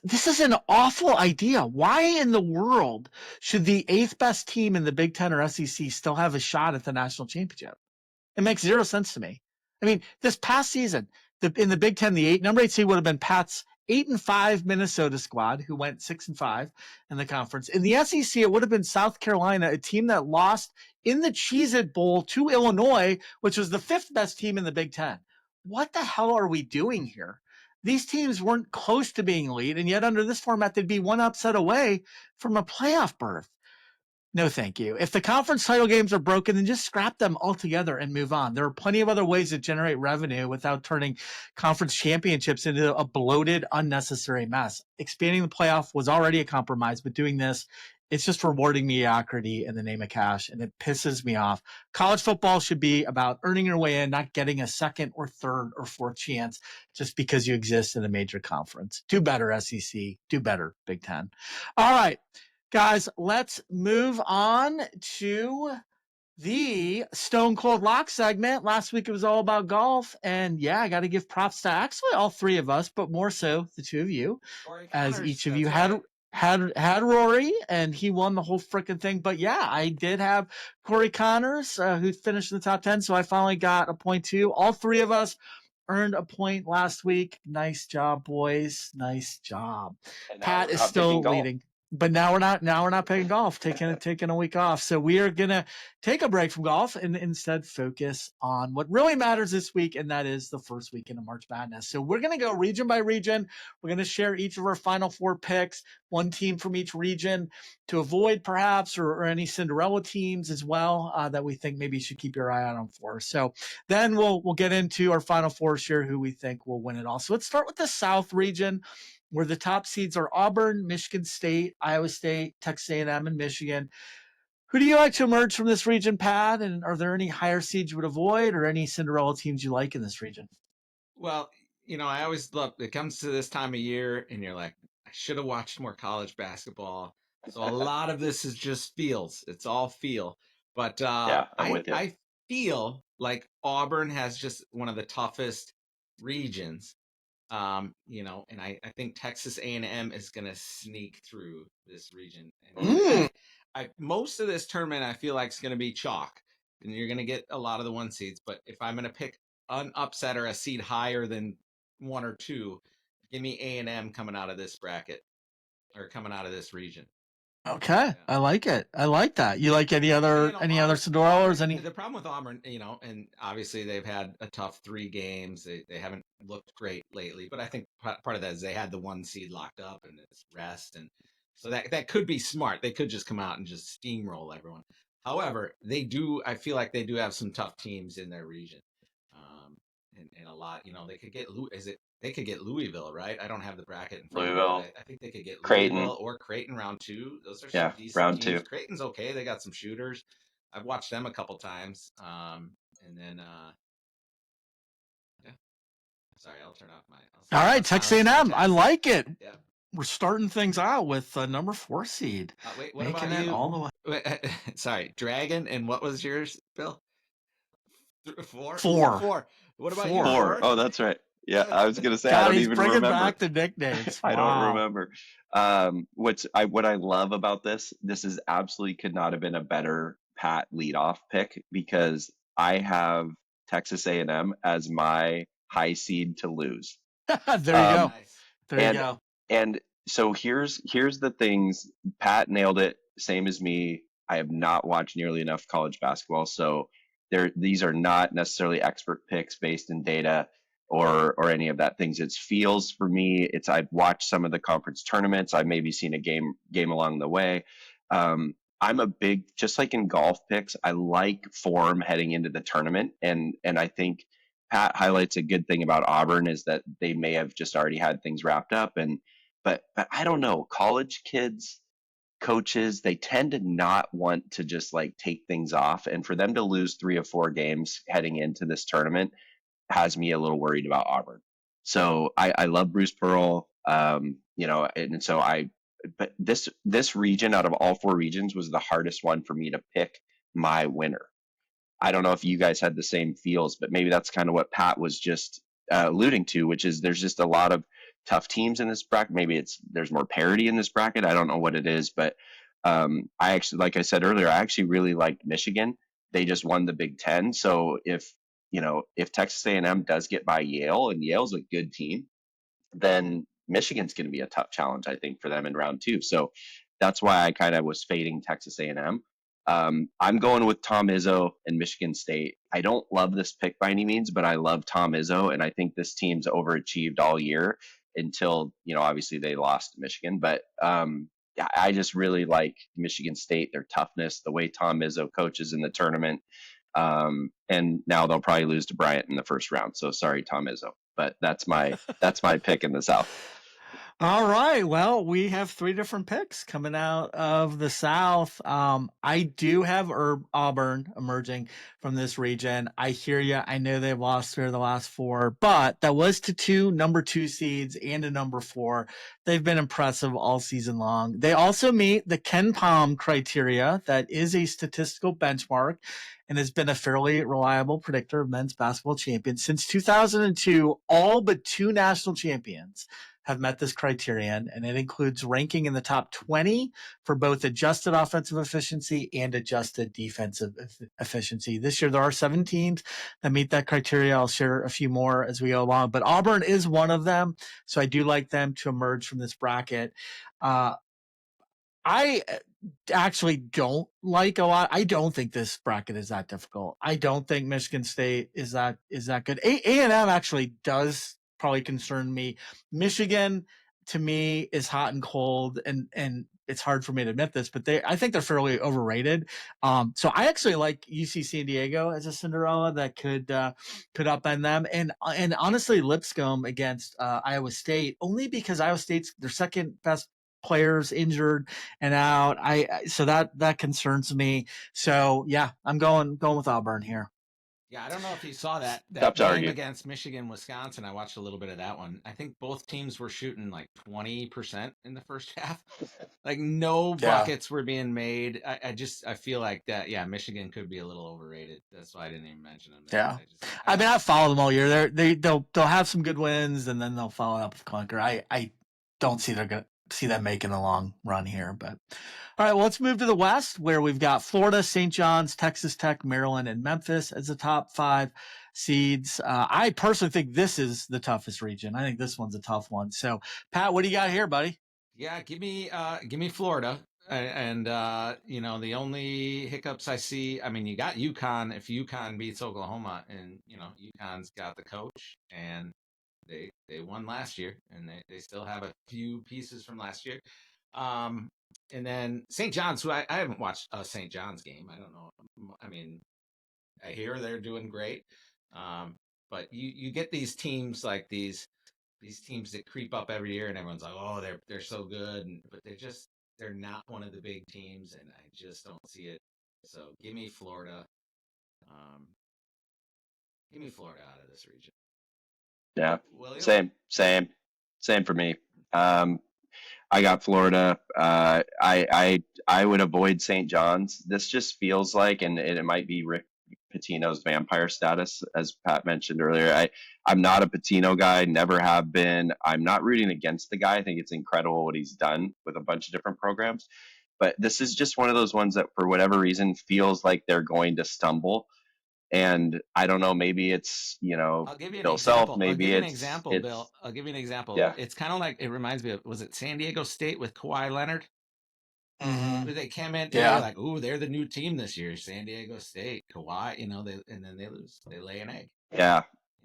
This is an awful idea. Why in the world should the 8th best team in the Big Ten or SEC still have a shot at the national championship? It makes 0 sense to me. I mean, this past season, in the Big Ten, the number 8 seed would have been Pat's 8-5 Minnesota squad, who went 6-5 in the conference. In the SEC, it would have been South Carolina, a team that lost in the Cheez-It Bowl to Illinois, which was the 5th best team in the Big Ten. What the hell are we doing here? These teams weren't close to being elite, and yet under this format, they'd be 1 upset away from a playoff berth. No, thank you. If the conference title games are broken, then just scrap them altogether and move on. There are plenty of other ways to generate revenue without turning conference championships into a bloated, unnecessary mess. Expanding the playoff was already a compromise, but doing this, it's just rewarding mediocrity in the name of cash, and it pisses me off. College football should be about earning your way in, not getting a 2nd or 3rd or 4th chance just because you exist in a major conference. Do better, SEC. Do better, Big Ten. All right. Guys, let's move on to the Stone Cold Lock segment. Last week it was all about golf, and yeah, I got to give props to actually all 3 of us, but more so the 2 of you, as each of you had had Rory, and he won the whole freaking thing. But yeah, I did have Corey Connors, who finished in the top 10. So I finally got a point too. All three of us earned a point last week. Nice job, boys. Nice job. And now Pat we're is not picking still golf. leading. But now we're not picking golf, taking a week off. So we are gonna take a break from golf and instead focus on what really matters this week, and that is the first weekend of March Madness. So we're gonna go region by region. We're gonna share each of our final four picks, one team from each region to avoid perhaps, or any Cinderella teams as well that we think maybe you should keep your eye out on for. So then we'll get into our final four, share who we think will win it all. So let's start with the South region, where the top seeds are Auburn, Michigan State, Iowa State, Texas A&M, and Michigan. Who do you like to emerge from this region, Pat? And are there any higher seeds you would avoid, or any Cinderella teams you like in this region? Well, I always love it comes to this time of year and you're like, I should have watched more college basketball. So a lot of this is just feels. It's all feel. But Yeah, I'm with you. I feel like Auburn has just one of the toughest regions. And I think Texas A&M is going to sneak through this region. And most of this tournament, I feel like is going to be chalk, and you're going to get a lot of the one seeds. But if I'm going to pick an upset or a seed higher than one or two, give me A&M coming out of this bracket or coming out of this region. Okay, Yeah. I like it. I like that. You like any other Auburn, Cinderella or any? The problem with Auburn, and obviously they've had a tough 3 games. They haven't looked great lately, but I think part of that is they had the one seed locked up and it's rest, and so that could be smart. They could just come out and just steamroll everyone. However, they do. I feel like they do have some tough teams in their region, and a lot. They could get they could get Louisville, right? I don't have the bracket in front of me. Louisville, I think they could get Creighton. Louisville or Creighton round 2. Those are some Yeah, decent round teams. 2. Creighton's okay. They got some shooters. I've watched them a couple times. And then yeah. Sorry, I'll turn off my. All right, Texas A&M. I like it. Yeah. We're starting things out with number 4 seed. Wait, what making about it you? all the way. Wait, sorry, Dragon. And what was yours, Bill? 4. 4. What about 4. you? 4. Oh, that's right. Yeah, I was gonna say God, I don't he's even bringing remember. back the nicknames. I Wow. don't remember. What I love about this is absolutely could not have been a better Pat leadoff pick, because I have Texas A&M as my high seed to lose. There you go. Nice. There you go. And so here's the things. Pat nailed it, same as me. I have not watched nearly enough college basketball, so these are not necessarily expert picks based in data or any of that things. It's feels for me. I've watched some of the conference tournaments. I've maybe seen a game along the way. I'm a big, just like in golf picks, I like form heading into the tournament, and I think Pat highlights a good thing about Auburn is that they may have just already had things wrapped up, but I don't know, college kids, coaches, they tend to not want to just like take things off, and for them to lose 3 or 4 games heading into this tournament has me a little worried about Auburn. So I love Bruce Pearl, and so but this region out of all 4 regions was the hardest one for me to pick my winner. I don't know if you guys had the same feels, but maybe that's kind of what Pat was just alluding to, which is there's just a lot of tough teams in this bracket. Maybe there's more parity in this bracket. I don't know what it is, but I actually, like I said earlier, I actually really liked Michigan. They just won the Big Ten, so if Texas A&M does get by Yale, and Yale's a good team, then Michigan's going to be a tough challenge, I think, for them in round 2. So that's why I kind of was fading Texas A&M. I'm going with Tom Izzo and Michigan State. I don't love this pick by any means, but I love Tom Izzo, and I think this team's overachieved all year until, obviously they lost to Michigan. But I just really like Michigan State, their toughness, the way Tom Izzo coaches in the tournament. And now they'll probably lose to Bryant in the first round. So sorry, Tom Izzo, but that's my pick in the South. All right. Well, we have 3 different picks coming out of the South. I do have Auburn emerging from this region. I hear you. I know they've lost 3 of the last 4, but that was to 2 number 2 seeds and a number 4. They've been impressive all season long. They also meet the Ken Palm criteria. That is a statistical benchmark and has been a fairly reliable predictor of men's basketball champions. Since 2002, all but 2 national champions have met this criterion, and it includes ranking in the top 20 for both adjusted offensive efficiency and adjusted defensive efficiency. This year, there are 7 teams that meet that criteria. I'll share a few more as we go along, but Auburn is one of them. So I do like them to emerge from this bracket. I actually don't like a lot. I don't think this bracket is that difficult. I don't think Michigan State is that good. A&M actually does probably concern me. Michigan to me is hot and cold, and it's hard for me to admit this, but I think they're fairly overrated. So I actually like UC San Diego as a Cinderella that could upend them, and honestly Lipscomb against Iowa State, only because Iowa State's their second best players injured and out. So that concerns me. So yeah, I'm going with Auburn here. Yeah, I don't know if you saw that Tough to game argue. against Michigan, Wisconsin. I watched a little bit of that one. I think both teams were shooting like 20% in the first half. Like no buckets were being made. I feel like that. Yeah, Michigan could be a little overrated. That's why I didn't even mention them. Yeah, I mean, I've followed them all year. They'll have some good wins, and then they'll follow up with clunker. I don't see they're gonna see them making a long run here. But all right, well, let's move to the West, where we've got Florida, St. John's, Texas Tech, Maryland, and Memphis as the top 5 seeds. I personally think this is the toughest region. I think this one's a tough one. So, Pat, what do you got here, buddy? Yeah, give me Florida. And the only hiccups I see, I mean, you got UConn. If UConn beats Oklahoma, and UConn's got the coach, and they won last year, and they still have a few pieces from last year. And then St. John's, who I haven't watched a St. John's game. I don't know. I mean, I hear they're doing great. But you get these teams like these teams that creep up every year, and everyone's like, oh, they're so good, but they're not one of the big teams, and I just don't see it. So give me Florida. Give me Florida out of this region. Yeah, same for me. I got Florida. I would avoid St. John's. This just feels like, and it might be Rick Pitino's vampire status, as Pat mentioned earlier. I'm not a Pitino guy, never have been. I'm not rooting against the guy. I think it's incredible what he's done with a bunch of different programs. But this is just one of those ones that, for whatever reason, feels like they're going to stumble. And I don't know, maybe it's, I'll give you Bill an Self, example. maybe Bill. it's I'll give you an example. Yeah. It's kind of like, it reminds me of, was it San Diego State with Kawhi Leonard? Mm-hmm. They came in, they're like, ooh, they're the new team this year, San Diego State, Kawhi, and then they lose. They lay an egg. Yeah.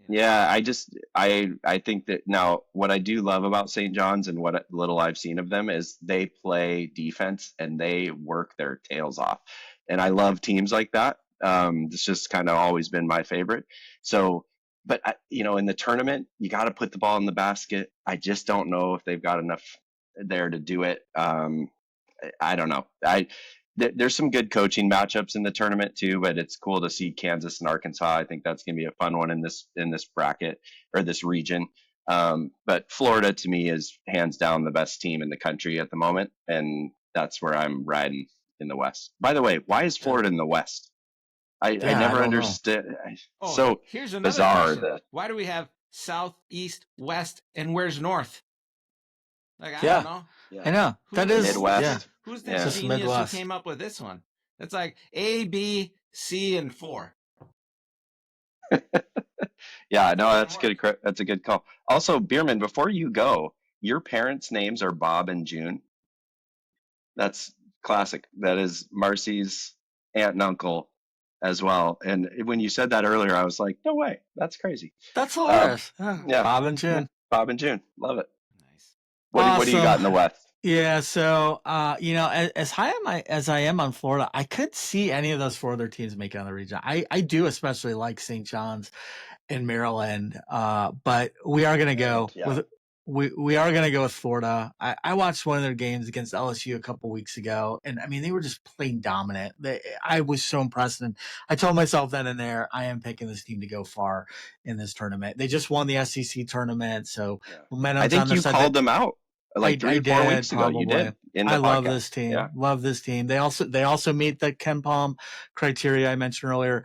Yeah, I think that now what I do love about St. John's and what little I've seen of them is they play defense and they work their tails off. And I love teams like that. It's just kind of always been my favorite. So, but in the tournament, you got to put the ball in the basket. I just don't know if they've got enough there to do it. I don't know. There's some good coaching matchups in the tournament too, but it's cool to see Kansas and Arkansas. I think that's going to be a fun one in this bracket or this region. But Florida to me is hands down the best team in the country at the moment, and that's where I'm riding in the West. By the way, why is Florida in the West? I never understood. So here's another bizarre. Question. Why do we have South, East, West, and where's North? Like, I don't know. Yeah. I know. That is Midwest. Yeah. Who's the genius Midwest who came up with this one? It's like A, B, C, and 4. Yeah, no, that's good. That's a good call. Also, Bierman, before you go, your parents' names are Bob and June. That's classic. That is Marcy's aunt and uncle as well. And when you said that earlier, I was like, no way. That's crazy. That's hilarious. Yeah. Bob and June. Bob and June. Love it. Nice. What do you got in the West? Yeah, so as high as I am on Florida, I could see any of those 4 other teams making on the region. I do especially like St. John's and Maryland, but we are going to go with we are going to go with Florida. I watched one of their games against LSU a couple weeks ago, and I mean they were just playing dominant. I was so impressed, and I told myself then and there, I am picking this team to go far in this tournament. They just won the SEC tournament, so I think you called them out. Like 3 or 4 weeks ago, you did. I love this team. Yeah. Love this team. They also meet the Ken Palm criteria I mentioned earlier.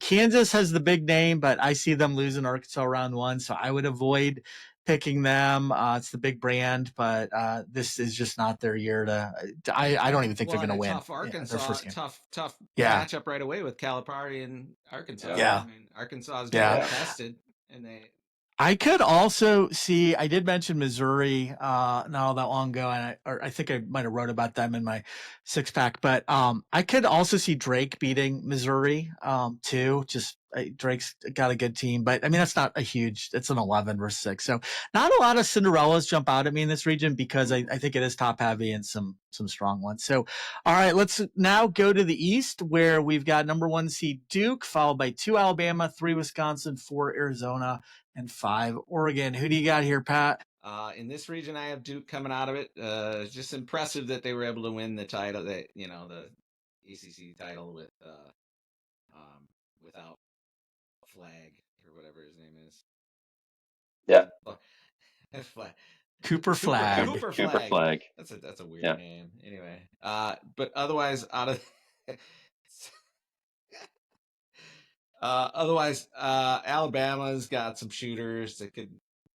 Kansas has the big name, but I see them losing Arkansas round 1, so I would avoid picking them. It's the big brand, but this is just not their year to. I don't even think they're going to win. Tough Their Arkansas, first game. tough Yeah. matchup right away with Calipari and Arkansas. Yeah. I mean, Arkansas is Yeah. very tested, and they. I could also see. I did mention Missouri not all that long ago, and I think I might have wrote about them in my six pack. But I could also see Drake beating Missouri too. Just Drake's got a good team, but I mean that's not a huge. It's an 11 versus 6, so not a lot of Cinderellas jump out at me in this region because I think it is top heavy and some strong ones. So, all right, let's now go to the East where we've got number 1 seed Duke, followed by 2 Alabama, 3 Wisconsin, 4 Arizona, and 5 Oregon. Who do you got here, Pat? In this region, I have Duke coming out of it. Just impressive that they were able to win the title, the ACC title without Flag or whatever his name is. Yeah. Cooper Flag. Cooper Flag. That's a weird name. Anyway, but otherwise, Alabama's got some shooters that could.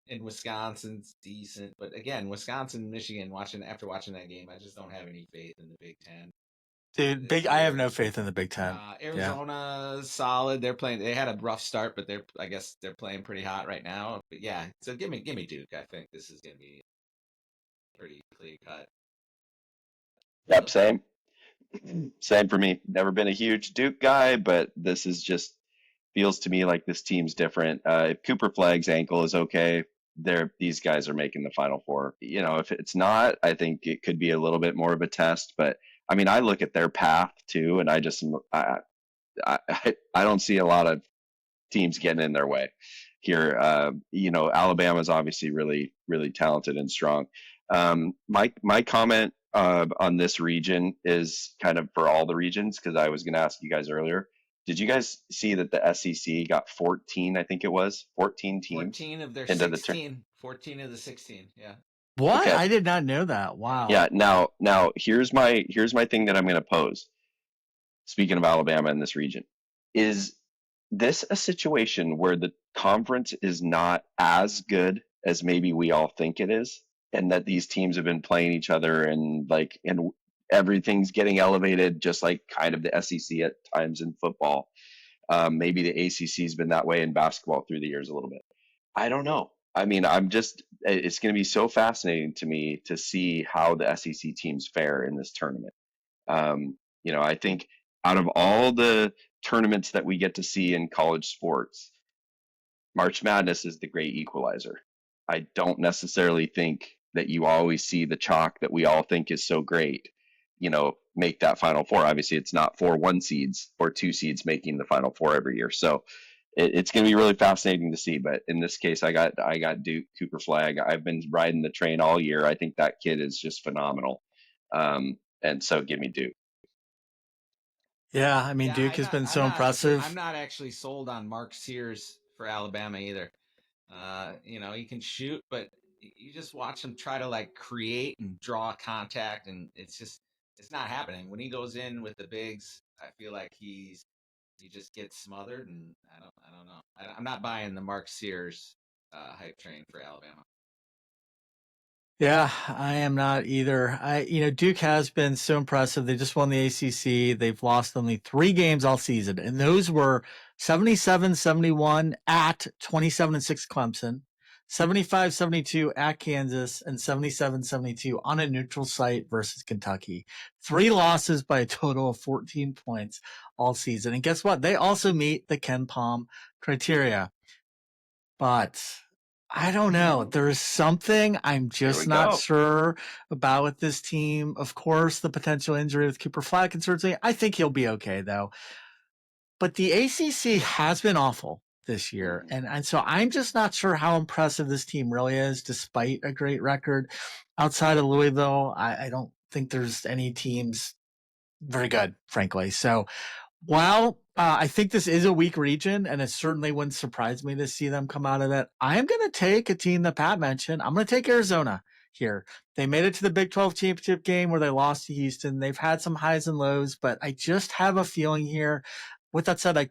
And Wisconsin's decent, but again, Wisconsin, Michigan. After watching that game, I just don't have any faith in the Big Ten. Dude, I have no faith in the Big Ten. Arizona's solid. They're playing. They had a rough start, but I guess they're playing pretty hot right now. But yeah, so give me Duke. I think this is gonna be pretty clear cut. Yep, same for me. Never been a huge Duke guy, but this is just feels to me like this team's different. If Cooper Flag's ankle is okay, these guys are making the Final Four. If it's not, I think it could be a little bit more of a test. But I mean, I look at their path too, and I don't see a lot of teams getting in their way here. Alabama's obviously really, really talented and strong. My comment on this region is kind of for all the regions, because I was going to ask you guys earlier. Did you guys see that the SEC got 14? I think it was 14 teams. 14 of their 16. 14 of the 16. Yeah. What? Okay. I did not know that. Wow. Yeah. Now here's my thing that I'm going to pose. Speaking of Alabama in this region, is this a situation where the conference is not as good as maybe we all think it is, and that these teams have been playing each other and everything's getting elevated, just like kind of the SEC at times in football. Maybe the ACC has been that way in basketball through the years a little bit. I don't know. I mean, it's going to be so fascinating to me to see how the SEC teams fare in this tournament. I think out of all the tournaments that we get to see in college sports, March Madness is the great equalizer. I don't necessarily think that you always see the chalk that we all think is so great, make that Final Four. Obviously, it's not 4 1 seeds or 2 seeds making the Final Four every year. So it's going to be really fascinating to see. But in this case, I got Duke, Cooper Flag. I've been riding the train all year. I think that kid is just phenomenal. And so give me Duke. Yeah, I mean, Duke has been so impressive. I'm not actually sold on Mark Sears for Alabama either. He can shoot, but you just watch him try to create and draw contact, and it's not happening. When he goes in with the bigs, I feel like he just gets smothered, and I don't know. I'm not buying the Mark Sears hype train for Alabama. Yeah, I am not either. Duke has been so impressive. They just won the ACC. They've lost only 3 games all season, and those were 77-71 at 27-6 Clemson, 75-72 at Kansas, and 77-72 on a neutral site versus Kentucky. 3 losses by a total of 14 points all season. And guess what? They also meet the Ken Palm criteria. But I don't know. There's something I'm just not sure about with this team. Of course, the potential injury with Cooper Flag concerns me. I think he'll be okay, though. But the ACC has been awful this year. And so I'm just not sure how impressive this team really is, despite a great record. Outside of Louisville, I don't think there's any teams very good, frankly. So while I think this is a weak region, and it certainly wouldn't surprise me to see them come out of it, I'm going to take a team that Pat mentioned. I'm going to take Arizona here. They made it to the Big 12 championship game where they lost to Houston. They've had some highs and lows, but I just have a feeling here. With that said, I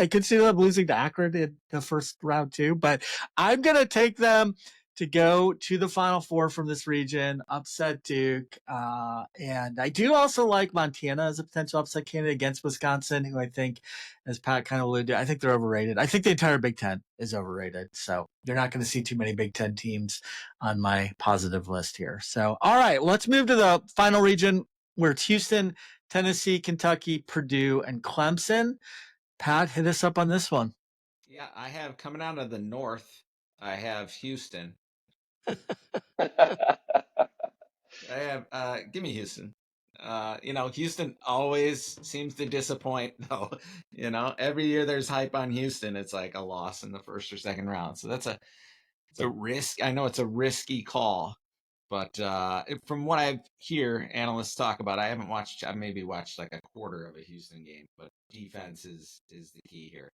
could see them losing to Akron in the first round too, but I'm going to take them to go to the Final Four from this region, upset Duke. And I do also like Montana as a potential upset candidate against Wisconsin, who I think, as Pat kind of alluded to, I think they're overrated. I think the entire Big Ten is overrated. So you're not going to see too many Big Ten teams on my positive list here. So, all right, let's move to the final region where it's Houston, Tennessee, Kentucky, Purdue, and Clemson. Pat, hit us up on this one. Yeah, I have coming out of the north, I have Houston. I have give me Houston. Houston always seems to disappoint though. Every year there's hype on Houston. It's like a loss in the first or second round. So it's a risk. I know it's a risky call, but from what I hear analysts talk about, I maybe watched like a quarter of a Houston game, but defense is the key here.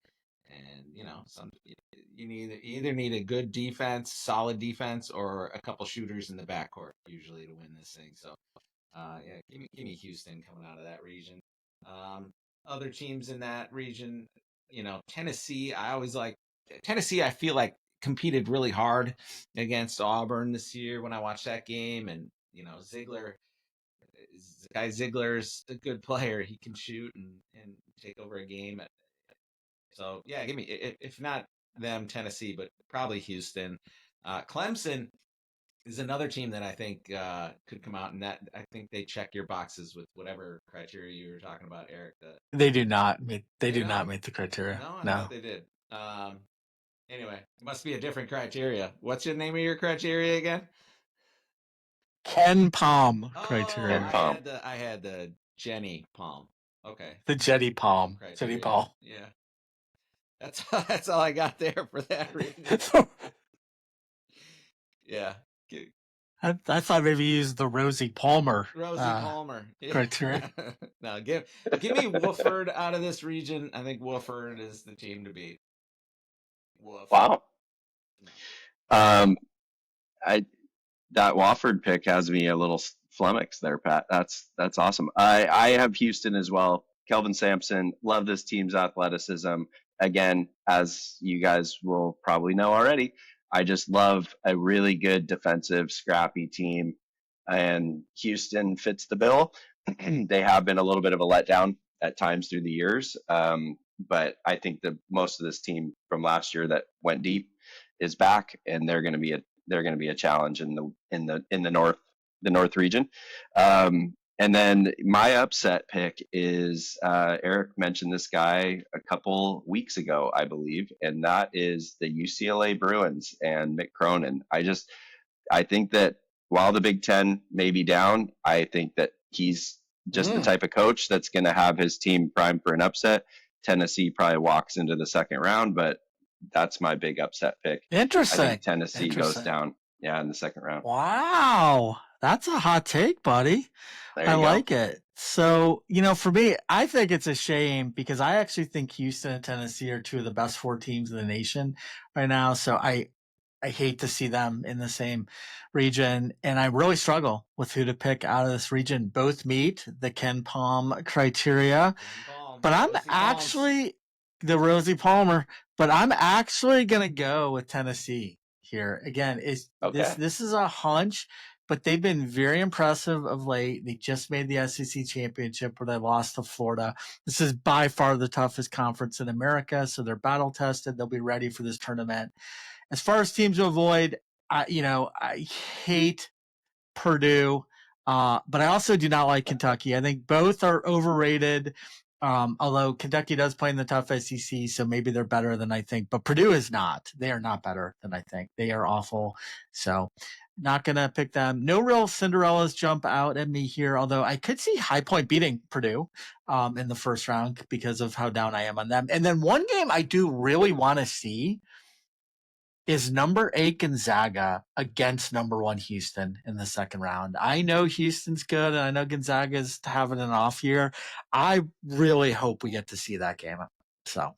And you either need a good defense, solid defense, or a couple shooters in the backcourt usually to win this thing. So, yeah, give me Houston coming out of that region. Other teams in that region, Tennessee. I always like Tennessee. I feel like competed really hard against Auburn this year when I watched that game, and Ziegler's a good player. He can shoot and take over a game. So yeah, give me if not them, Tennessee, but probably Houston. Clemson is another team that I think could come out, and that I think they check your boxes with whatever criteria you were talking about, Eric. They do not meet. They do not meet the criteria. No, I No. thought they did. Anyway, it must be a different criteria. What's the name of your criteria again? Ken Palm criteria. I had the Jenny Palm. Okay. The Jetty Palm. Jetty Palm. Yeah. That's all I got there for that reason. Yeah. I thought maybe you used the Rosie Palmer. Palmer criteria. No, give me Wofford out of this region. I think Wofford is the team to beat. Wow. That Wofford pick has me a little flummoxed there, Pat. That's awesome. I have Houston as well. Kelvin Sampson, love this team's athleticism. Again, as you guys will probably know already, I just love a really good defensive, scrappy team. And Houston fits the bill. They have been a little bit of a letdown at times through the years. But I think that most of this team from last year that went deep is back, and they're going to be a challenge in the north region. And then my upset pick is Eric mentioned this guy a couple weeks ago, I believe, and that is the UCLA Bruins and Mick Cronin. I think that while the Big Ten may be down, I think that he's just the type of coach that's going to have his team primed for an upset. Tennessee probably walks into the second round, but that's my big upset pick. Interesting. I think Tennessee goes down, in the second round. Wow. That's a hot take, buddy. I like it. So, for me, I think it's a shame because I actually think Houston and Tennessee are two of the best four teams in the nation right now. So I hate to see them in the same region, and I really struggle with who to pick out of this region. Both meet the Ken Palm criteria, but I'm actually the Rosie Palmer, but I'm actually going to go with Tennessee here. Again, this is a hunch, but they've been very impressive of late. They just made the SEC championship where they lost to Florida. This is by far the toughest conference in America, so they're battle tested. They'll be ready for this tournament. As far as teams to avoid, I hate Purdue, but I also do not like Kentucky. I think both are overrated. Although Kentucky does play in the tough SEC, so maybe they're better than I think. But Purdue is not. They are not better than I think. They are awful. So not going to pick them. No real Cinderellas jump out at me here, although I could see High Point beating Purdue in the first round because of how down I am on them. And then one game I do really want to see is number 8 Gonzaga against number 1 Houston in the second round. I know Houston's good, and I know Gonzaga's having an off year. I really hope we get to see that game. So,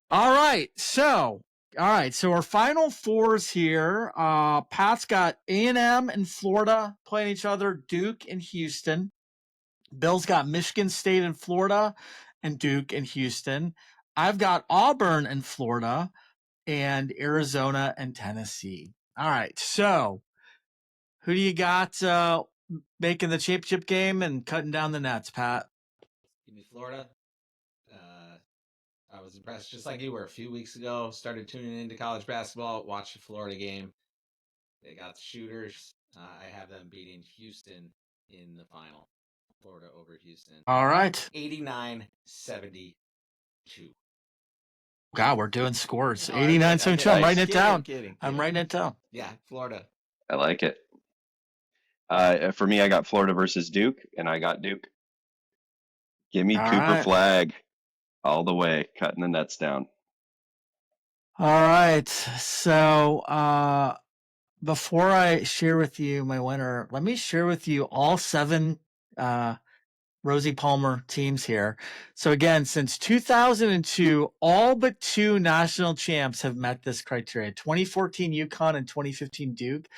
all right. So our final fours here. Pat's got A&M and Florida playing each other, Duke and Houston. Bill's got Michigan State and Florida, and Duke and Houston. I've got Auburn and Florida, and Arizona and Tennessee. All right. So, who do you got making the championship game and cutting down the nets, Pat? Give me Florida. I was impressed, just like you were a few weeks ago. Started tuning into college basketball, watched the Florida game. They got the shooters. I have them beating Houston in the final. Florida over Houston. All right. 89-72. God, we're doing scores. No, 89 72. I'm writing it down. I'm kidding. I'm writing it down. Yeah, Florida. I like it. For me, I got Florida versus Duke, and I got Duke. Give me All Cooper right. Flag all the way, cutting the nets down. All right. So, before I share with you my winner, let me share with you all 7 Rosie Palmer teams here. So again, since 2002, all but 2 national champs have met this criteria. 2014 UConn and 2015 Duke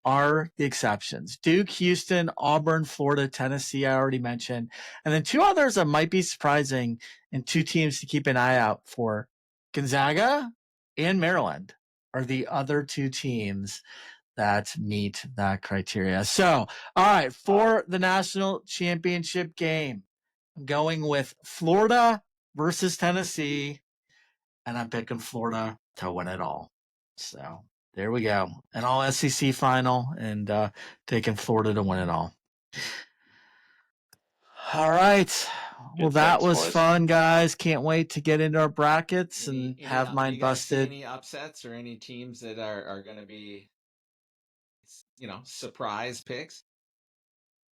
are the exceptions. Duke, Houston, Auburn, Florida, Tennessee, I already mentioned. And then 2 others that might be surprising and 2 teams to keep an eye out for. Gonzaga and Maryland are the other 2 teams that meet that criteria. So, all right, for the national championship game, I'm going with Florida versus Tennessee, and I'm picking Florida to win it all. So there we go. An all SEC final, and taking Florida to win it all. All right. Well, Good that picks, was boys. fun, guys. Can't wait to get into our brackets and have mine you guys see busted. any upsets or any teams that are going to be, surprise picks?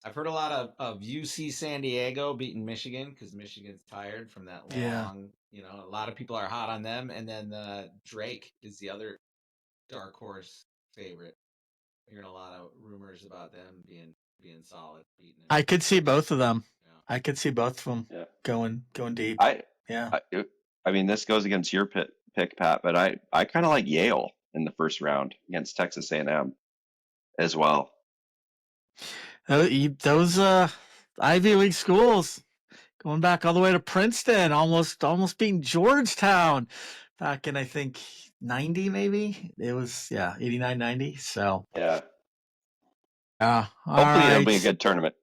I've heard a lot of UC San Diego beating Michigan because Michigan's tired from that long, a lot of people are hot on them. And then Drake is the other dark horse favorite. Hearing a lot of rumors about them being solid, beating it. I could see both of them. Yeah. I could see both of them going deep. Yeah. I mean, this goes against your pick, Pat, but I kind of like Yale in the first round against Texas A&M as well. Those Ivy League schools going back all the way to Princeton, almost beating Georgetown back in, I think, 90 maybe. It was 89 90. So Yeah. Hopefully it'll be a good tournament.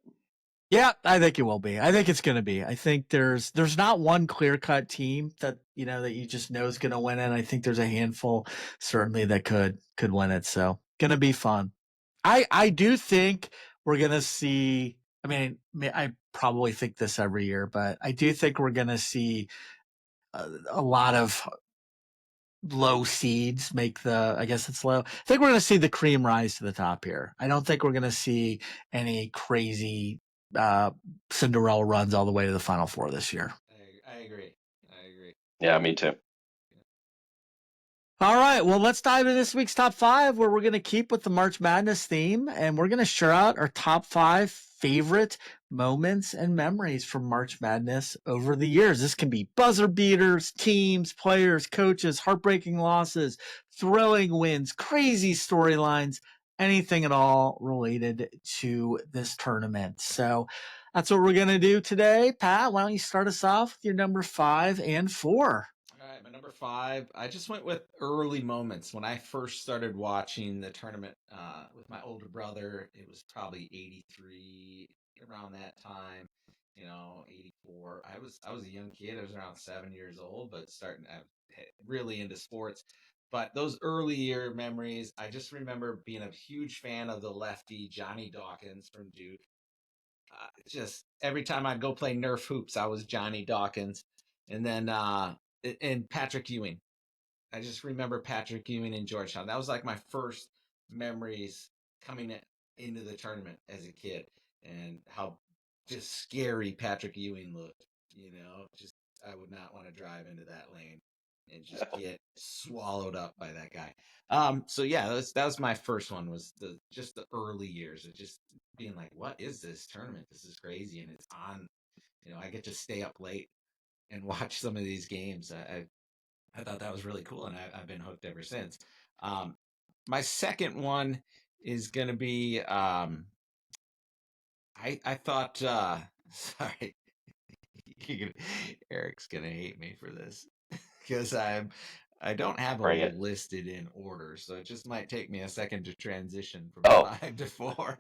Yeah, I think it will be. I think it's going to be. I think there's not one clear-cut team that that you just know is going to win it. I think there's a handful certainly that could win it. So, going to be fun. I do think we're going to see, I mean, I probably think this every year, but I do think we're going to see a lot of low seeds make I guess it's low. I think we're going to see the cream rise to the top here. I don't think we're going to see any crazy Cinderella runs all the way to the Final Four this year. I agree. Yeah, me too. All right, well, let's dive into this week's top 5, where we're going to keep with the March Madness theme, and we're going to share out our top 5 favorite moments and memories from March Madness over the years. This can be buzzer beaters, teams, players, coaches, heartbreaking losses, thrilling wins, crazy storylines, anything at all related to this tournament. So that's what we're going to do today. Pat, why don't you start us off with your number 5 and 4? All right, my number 5. I just went with early moments. When I first started watching the tournament with my older brother, it was probably 83, around that time. 84. I was a young kid. I was around 7 years old, but starting really into sports. But those early year memories, I just remember being a huge fan of the lefty Johnny Dawkins from Duke. Just every time I'd go play Nerf hoops, I was Johnny Dawkins. And then and Patrick Ewing. I just remember Patrick Ewing in Georgetown. That was like my first memories coming into the tournament as a kid, and how just scary Patrick Ewing looked. Just I would not want to drive into that lane and just get swallowed up by that guy. So yeah, that was my first one. Was just the early years of just being like, what is this tournament? This is crazy, and it's on. I get to stay up late and watch some of these games. I thought that was really cool, and I've been hooked ever since. My second one is going to be I thought sorry, Eric's going to hate me for this because I don't have Bring them it. listed in order, so it just might take me a second to transition from Oh, 5 to 4.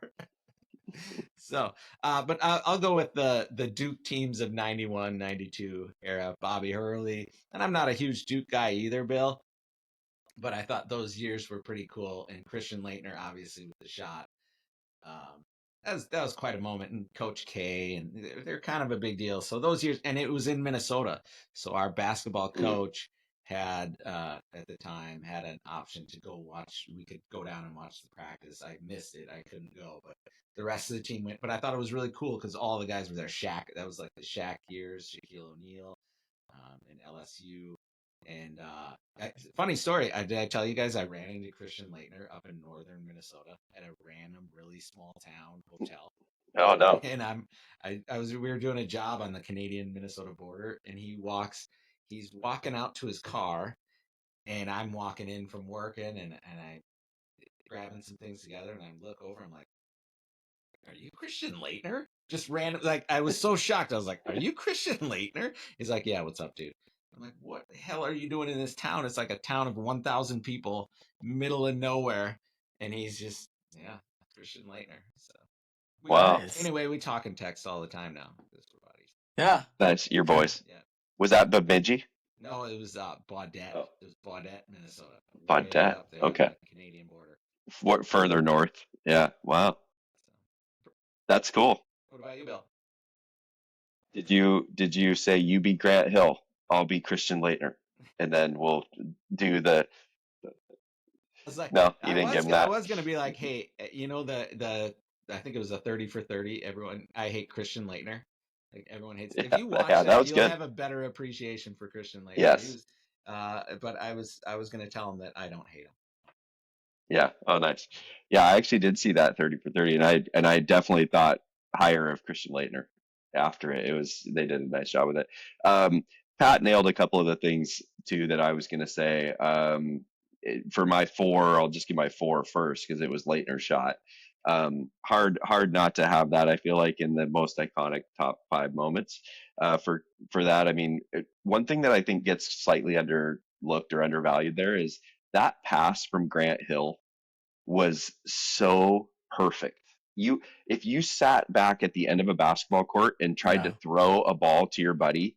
So, but I'll go with the Duke teams of 91, 92 era, Bobby Hurley. And I'm not a huge Duke guy either, Bill, but I thought those years were pretty cool. And Christian Leitner, obviously, with the shot. Um, that was quite a moment. And Coach K, and they're kind of a big deal. So those years, and it was in Minnesota. So our basketball coach had at the time had an option to go watch. We could go down and watch the practice. I missed it. I couldn't go, but the rest of the team went. But I thought it was really cool because all the guys were there. Shaq, that was like the Shaq years. Shaquille O'Neal, and LSU. And funny story, did I tell you guys I ran into Christian Leitner up in northern Minnesota at a random, really small town hotel. oh no. And we were doing a job on the Canadian Minnesota border, and he's walking out to his car, and I'm walking in from working, and I grabbing some things together, and I look over, I'm like, "Are you Christian Leitner?" Just random, like I was so shocked. I was like, "Are you Christian Leitner?" He's like, "Yeah, what's up, dude?" I'm like, "What the hell are you doing in this town? It's like a town of 1,000 people, middle of nowhere." And he's just, yeah, Christian Leitner. So Wow. Nice. anyway, we talk and text all the time now. Because we're buddies. Yeah. That's your Okay. boys. Yeah. Was that Bemidji? No, it was Baudette. Oh, It was Baudette, Minnesota. Way Baudette. up there on Okay. the Canadian border. Further north. Yeah. Wow. So, That's cool. what about you, Bill? Did you say you be Grant Hill? I'll be Christian Leitner, and then we'll do the. I was like, No, you didn't give him I that. was gonna be like, hey, the I think it was a 30 for 30. Everyone, I hate Christian Leitner. Like everyone hates. If Yeah, you watch yeah, that that, was you'll good. have a better appreciation for Christian Leitner. He Yes. was, but I was gonna tell him that I don't hate him. Yeah. Oh, nice. Yeah, I actually did see that 30 for 30, and I definitely thought higher of Christian Leitner after it. It was they did a nice job with it. Pat nailed a couple of the things too that I was going to say. For my four, I'll just give my four first because it was Leitner's shot. Hard not to have that. I feel like in the most iconic top five moments. For that, I mean, one thing that I think gets slightly underlooked or undervalued there is that pass from Grant Hill was so perfect. If you sat back at the end of a basketball court and tried to Yeah. throw a ball to your buddy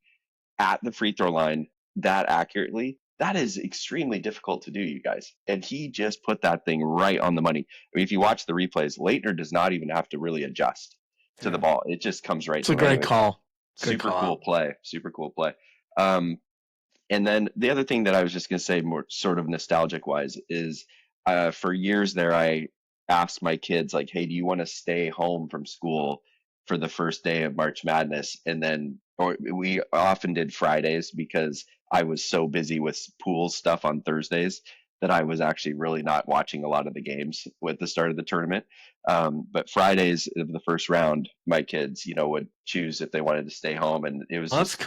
at the free throw line that accurately, that is extremely difficult to do, you guys. And he just put that thing right on the money. I mean, if you watch the replays, Leitner does not even have to really adjust to the Yeah. ball. It just comes right It's a to him. great It's call. Good super call cool out. play. Super cool play. And then the other thing that I was just going to say, more sort of nostalgic wise, is for years there, I asked my kids, like, hey, do you want to stay home from school for the first day of March Madness? And then, or we often did Fridays because I was so busy with pool stuff on Thursdays that I was actually really not watching a lot of the games with the start of the tournament. But Fridays of the first round, my kids, would choose if they wanted to stay home, and it was Well, that's just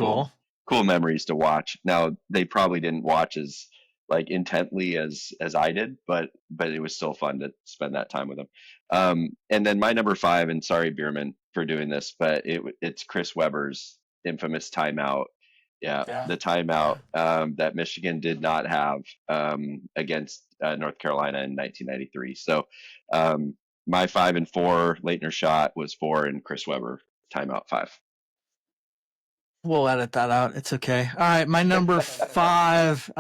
cool memories to watch. Now they probably didn't watch as like intently as I did, but it was still fun to spend that time with them. And then my number five, and sorry Bierman for doing this, but it's Chris Webber's infamous timeout. Yeah, Yeah. the timeout that Michigan did not have against North Carolina in 1993. So my 5 and 4 Leitner shot was 4, and Chris Webber timeout 5. We'll edit that out. It's okay. All right, my number five.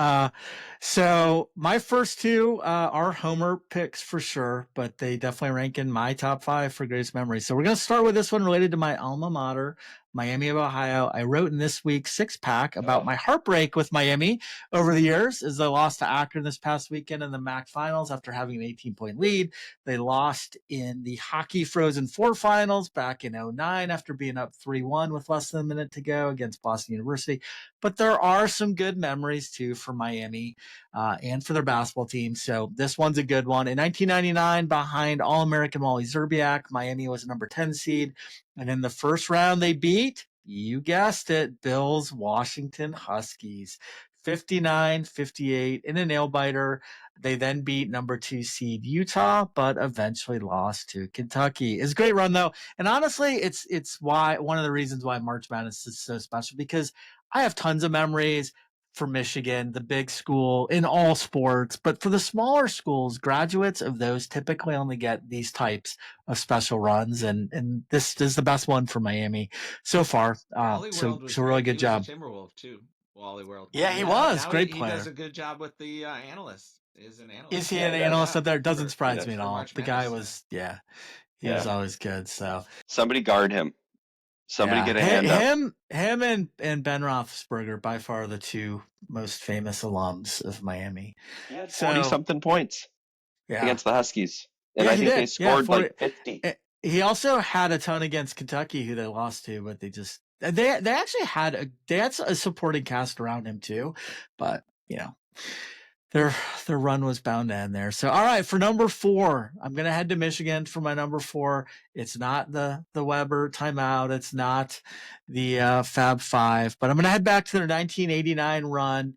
So my first two are Homer picks for sure, but they definitely rank in my top five for greatest memories. So we're going to start with this one related to my alma mater, Miami of Ohio. I wrote in this week's six pack about my heartbreak with Miami over the years as they lost to Akron this past weekend in the MAC finals after having an 18-point lead. They lost in the Hockey Frozen Four finals back in 2009 after being up 3-1 with less than a minute to go against Boston University. But there are some good memories too for Miami and for their basketball team. So this one's a good one. In 1999, behind All-American Wally Zerbiak, Miami was a number 10 seed. And in the first round, they beat, you guessed it, Bill's Washington Huskies. 59-58 in a nail biter. They then beat number 2 seed Utah, but eventually lost to Kentucky. It's a great run though, and honestly, it's why one of the reasons why March Madness is so special, because I have tons of memories. for Michigan, the big school in all sports. But for the smaller schools, graduates of those typically only get these types of special runs. And this is the best one for Miami so far. Wally So World was really great. good He was a job. Timberwolf too. Wally World. Yeah, he Yeah, was. now Great he does player. a good job with the analysts. Is an Is analyst. he Yeah, an he does. analyst Yeah, up there? Doesn't He surprise me does. at for all. March The guy Madness. was, he Yeah. was always good. So Somebody guard him. Somebody get a hand up. him and Ben Roethlisberger by far the two most famous alums of Miami. He had So 40-something points yeah, against the Huskies. And yeah, I he think they did. Yeah, scored like 50. He also had a ton against Kentucky, who they lost to, but they actually had a supporting cast around him too, but their run was bound to end there. So all right, for number 4, I'm gonna head to Michigan for my number 4. It's not the Weber timeout. It's not the Fab Five, but I'm gonna head back to their 1989 run.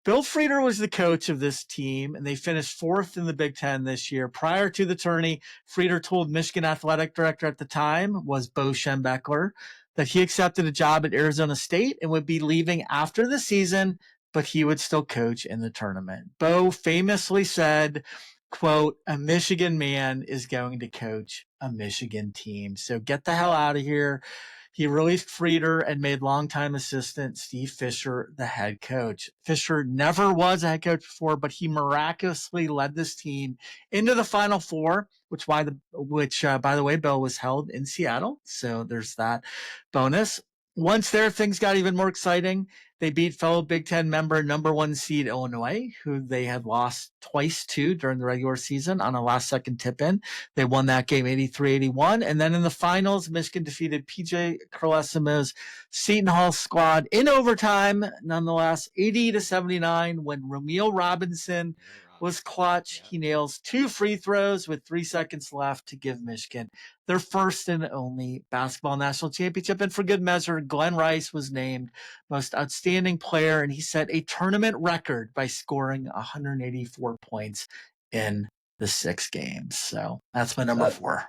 Bill Frieder was the coach of this team, and they finished 4th in the Big Ten this year. Prior to the tourney, Frieder told Michigan athletic director at the time, was Bo Schembechler, that he accepted a job at Arizona State and would be leaving after the season, but he would still coach in the tournament. Bo famously said, quote, "A Michigan man is going to coach a Michigan team. So get the hell out of here." He released Frieder and made longtime assistant Steve Fisher the head coach. Fisher never was a head coach before, but he miraculously led this team into the Final Four, which by the way, Bill, was held in Seattle. So there's that bonus. Once there, things got even more exciting. They beat fellow Big Ten member number 1 seed Illinois, who they had lost twice to during the regular season on a last-second tip-in. They won that game 83-81. And then in the finals, Michigan defeated PJ Carlesimo's Seton Hall squad in overtime, nonetheless, 80-79, when Romeo Robinson was clutch. He nails 2 free throws with 3 seconds left to give Michigan their first and only basketball national championship. And for good measure, Glenn Rice was named most outstanding player, and he set a tournament record by scoring 184 points in the 6 games. So that's my number 4.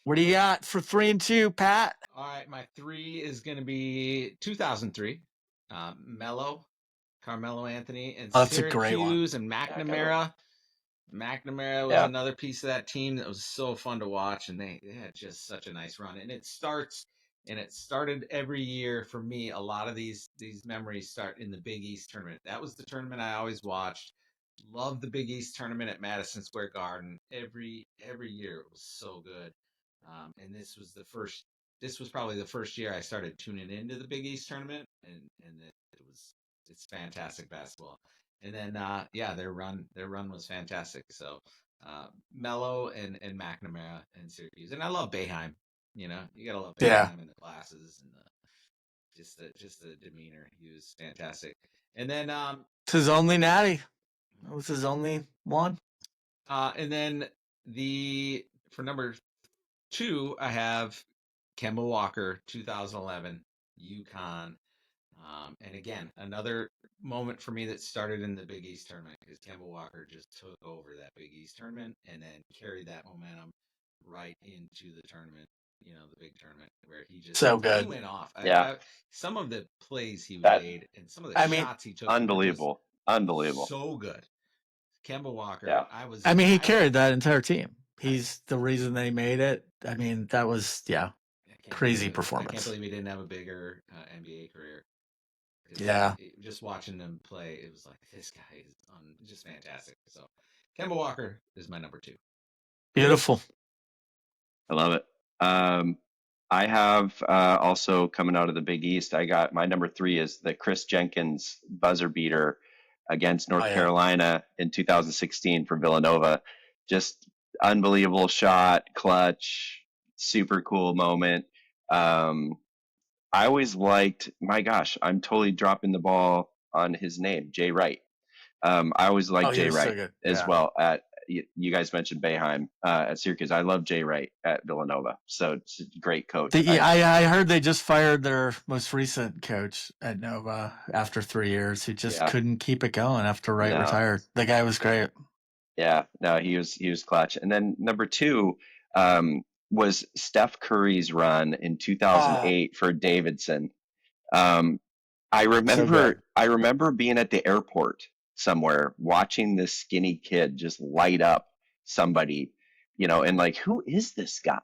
What do you got for 3 and 2, Pat? All right, my 3 is going to be 2003. Carmelo Anthony, and Oh, that's a great one. Syracuse and McNamara. McNamara was another piece of that team that was so fun to watch, and they had just such a nice run. And it started every year for me. A lot of these memories start in the Big East tournament. That was the tournament I always watched. Loved the Big East tournament at Madison Square Garden every year. It was so good. And this was probably the first year I started tuning into the Big East tournament, and it's fantastic basketball. And then their run was fantastic. So Mello and McNamara and Syracuse, and I love Boeheim. You gotta love Boeheim and the glasses and just the demeanor. He was fantastic. And then it's his only natty. That was his only one. And then for number 2, I have Kemba Walker, 2011, UConn. And again, another moment for me that started in the Big East tournament, because Kemba Walker just took over that Big East tournament and then carried that momentum right into the tournament, the big tournament, where he just so good. He went off. Yeah. Some of the plays he made and some of the shots he took. Unbelievable. Unbelievable. So good. Kemba Walker. Yeah. He carried that entire team. He's the reason they made it. I mean, that was, crazy performance. I can't believe he didn't have a bigger NBA career. Yeah. Just watching them play, it was like, this guy is just fantastic. So Kemba Walker is my number 2. Beautiful. I love it. I have also coming out of the Big East, I got my number 3 is the Chris Jenkins buzzer beater against North Carolina in 2016 for Villanova. Just unbelievable shot, clutch, super cool moment. I always liked, my gosh, I'm totally dropping the ball on his name, Jay Wright. I always liked Jay Wright as well. You guys mentioned Boeheim at Syracuse. I love Jay Wright at Villanova. So it's a great coach. I heard they just fired their most recent coach at Nova after 3 years, who just couldn't keep it going after Wright retired. The guy was great. Yeah, no, he was clutch. And then number 2 was Steph Curry's run in 2008 for Davidson. So good. I remember being at the airport somewhere watching this skinny kid just light up somebody, and like, who is this guy?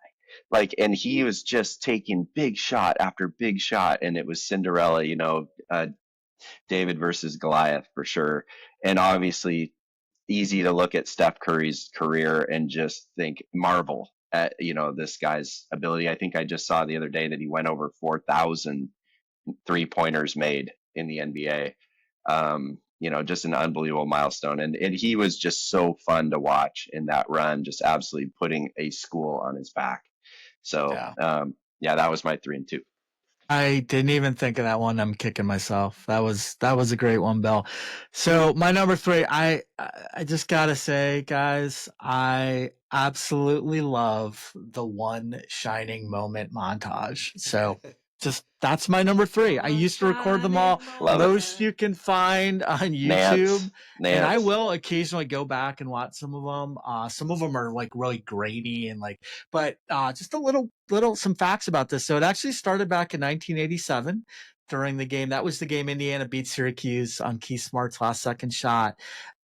Like, and he was just taking big shot after big shot, and it was Cinderella, David versus Goliath for sure. And obviously, easy to look at Steph Curry's career and just think marvel at this guy's ability. I think I just saw the other day that he went over 4,000 3-pointers made in the NBA. Just an unbelievable milestone. And he was just so fun to watch in that run, just absolutely putting a school on his back. So, Yeah. yeah, that was my 3 and 2. I didn't even think of that one. I'm kicking myself. That was a great one, Bill. So my number 3, I just gotta say, guys, I absolutely love the one shining moment montage. So just that's my number 3. I used to record them all. Love it. Most you can find on YouTube. And I will occasionally go back and watch some of them. Some of them are like really grainy and like, but just a little some facts about this. So it actually started back in 1987 during the game. That was the game Indiana beat Syracuse on Keith Smart's last second shot.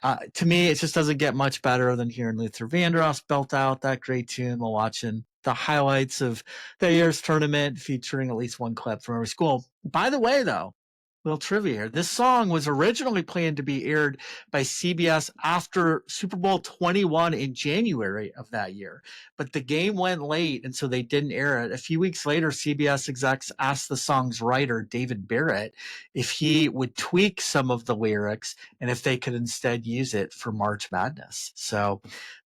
To me, it just doesn't get much better than hearing Luther Vandross belt out that great tune while watching the highlights of that year's tournament featuring at least one clip from every school. By the way, though, little trivia here. This song was originally planned to be aired by CBS after Super Bowl 21 in January of that year, but the game went late, and so they didn't air it. A few weeks later, CBS execs asked the song's writer, David Barrett, if he would tweak some of the lyrics and if they could instead use it for March Madness. So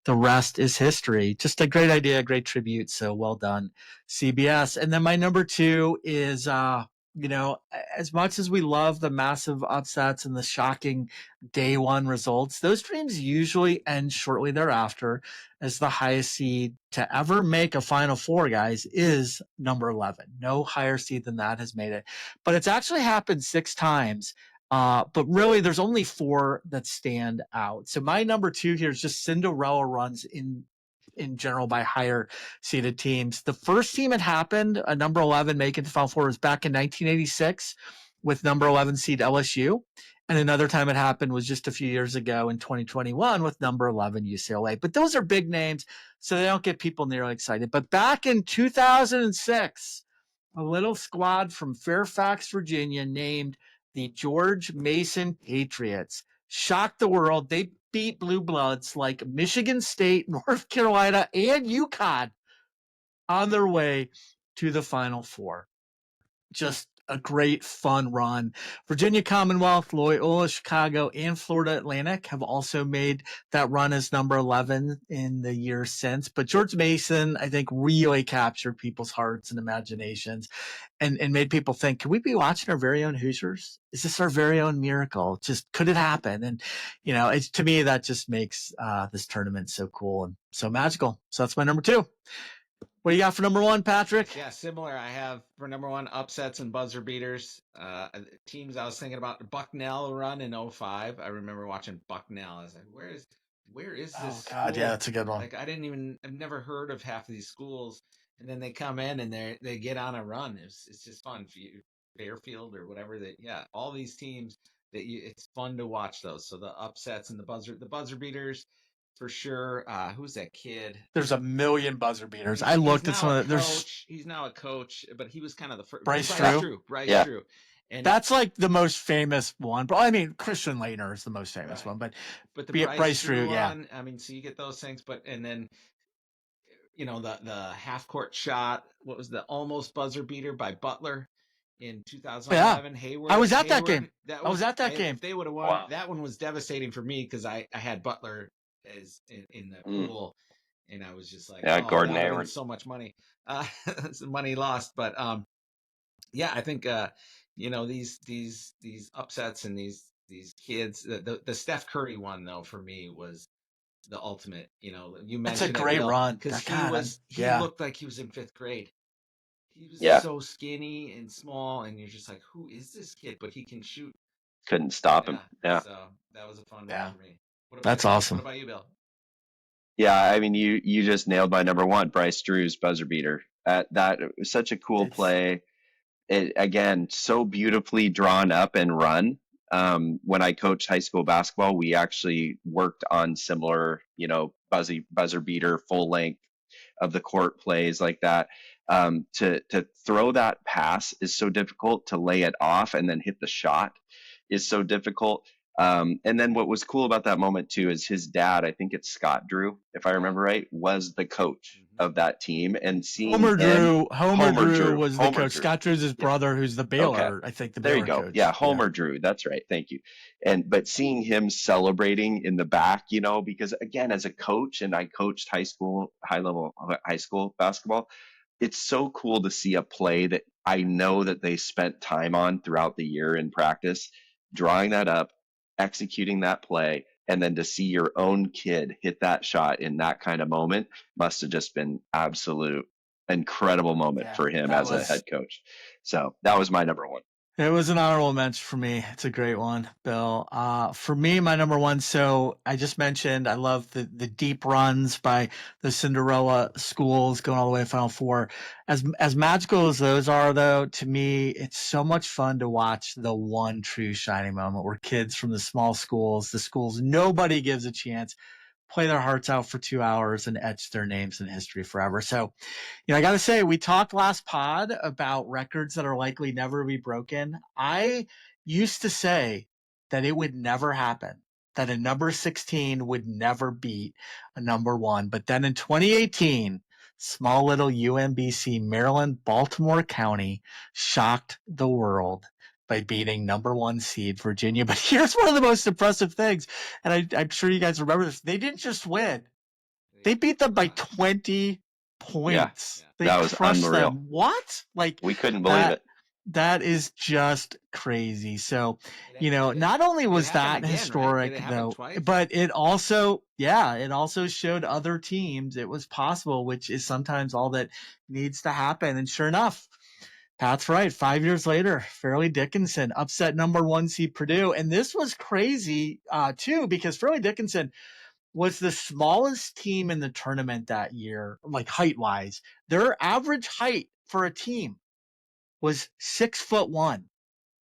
the rest is history. Just a great idea, a great tribute. So well done, CBS. And then my number 2 is as much as we love the massive upsets and the shocking day one results, those dreams usually end shortly thereafter, as the highest seed to ever make a Final Four, guys, is number 11. No higher seed than that has made it. But it's actually happened 6 times. But really, there's only 4 that stand out. So my number 2 here is just Cinderella runs in general by higher seeded teams. The first team it happened, a number 11 making the Final Four, was back in 1986 with number 11 seed LSU. And another time it happened was just a few years ago in 2021 with number 11 UCLA. But those are big names, so they don't get people nearly excited. But back in 2006, a little squad from Fairfax, Virginia, named the George Mason Patriots shocked the world. They beat blue bloods like Michigan State, North Carolina, and UConn on their way to the Final Four. Just a great, fun run. Virginia Commonwealth, Loyola Chicago, and Florida Atlantic have also made that run as number 11 in the years since. But George Mason, I think, really captured people's hearts and imaginations and made people think, could we be watching our very own Hoosiers? Is this our very own miracle? Just could it happen? And, to me, that just makes this tournament so cool and so magical. So that's my number 2. What do you got for number 1, Patrick? Yeah, similar. I have for number 1 upsets and buzzer beaters. Teams I was thinking about, Bucknell run in 05. I remember watching Bucknell. I was like, where is this? Oh God, school? yeah, that's a good one. Like I've never heard of half of these schools, and then they come in and they get on a run. It's just fun. Fairfield or whatever all these teams it's fun to watch those. So the upsets and the buzzer beaters. For sure. Who's that kid? There's a million buzzer beaters. I looked at some of the He's now a coach, but he was kind of the first. Bryce Drew. And that's like the most famous one. But I mean, Christian Laettner is the most famous one. But the Bryce Drew, one, I mean, so you get those things, and then the half court shot. What was the almost buzzer beater by Butler in 2011? Hayward. I was at that game. I was at that game. If they would have won, that one was devastating for me because I had Butler as in the pool, and I was just like, Gordon Hayward, so much money, money lost. But I think these upsets and these kids. The Steph Curry one though for me was the ultimate. You mentioned it's a great run because he looked like he was in 5th grade. He was so skinny and small, and you're just like, who is this kid? But he can shoot. Couldn't stop him. Yeah. So that was a fun one for me. That's awesome. What about you, Bill? Yeah, I mean, you just nailed my number 1, Bryce Drew's buzzer beater. That was such a cool play. it, again, so beautifully drawn up and run. When I coached high school basketball, we actually worked on similar, buzzer beater, full length of the court plays like that. To throw that pass is so difficult. To lay it off and then hit the shot is so difficult. And then what was cool about that moment too is his dad, I think it's Scott Drew, if I remember right, was the coach of that team, and seeing him, Homer Drew was the Homer coach. Drew, Scott Drew's his yeah, brother, who's the okay, Baylor, I think the there you Baylor go, yeah, coach. Yeah. Homer Drew, that's right, thank you. But seeing him celebrating in the back, because again, as a coach, and I coached high level high school basketball, it's so cool to see a play that I know that they spent time on throughout the year in practice, drawing that up, executing that play, and then to see your own kid hit that shot in that kind of moment must have just been absolute incredible moment Yeah, for him that as a was head coach. So that was my number one. it was an honorable mention for me. It's a great one, Bill. For me, my number one. So I just mentioned I love the deep runs by the Cinderella schools going all the way to Final Four. As magical as those are, though, to me, it's so much fun to watch the one true shining moment where kids from the small schools, the schools nobody gives a chance, play their hearts out for 2 hours and etch their names in history forever. So, I got to say, we talked last pod about records that are likely never to be broken. I used to say that it would never happen, that a number 16 would never beat a number one. But then in 2018, small little UMBC, Maryland, Baltimore County shocked the world by beating number one seed Virginia. But here's one of the most impressive things, and I'm sure you guys remember this. They didn't just win. They beat them by 20 Yeah, points. They that was crushed unreal. them. What? Like We couldn't believe that it. that is just crazy. So, It, not only it was happened that again, right? Did historic it happen though, twice? but it also showed other teams it was possible, which is sometimes all that needs to happen. And sure enough, Pat's right. 5 years later, Fairleigh Dickinson upset number one seed Purdue. And this was crazy, too, because Fairleigh Dickinson was the smallest team in the tournament that year, like height wise. Their average height for a team was 6'1".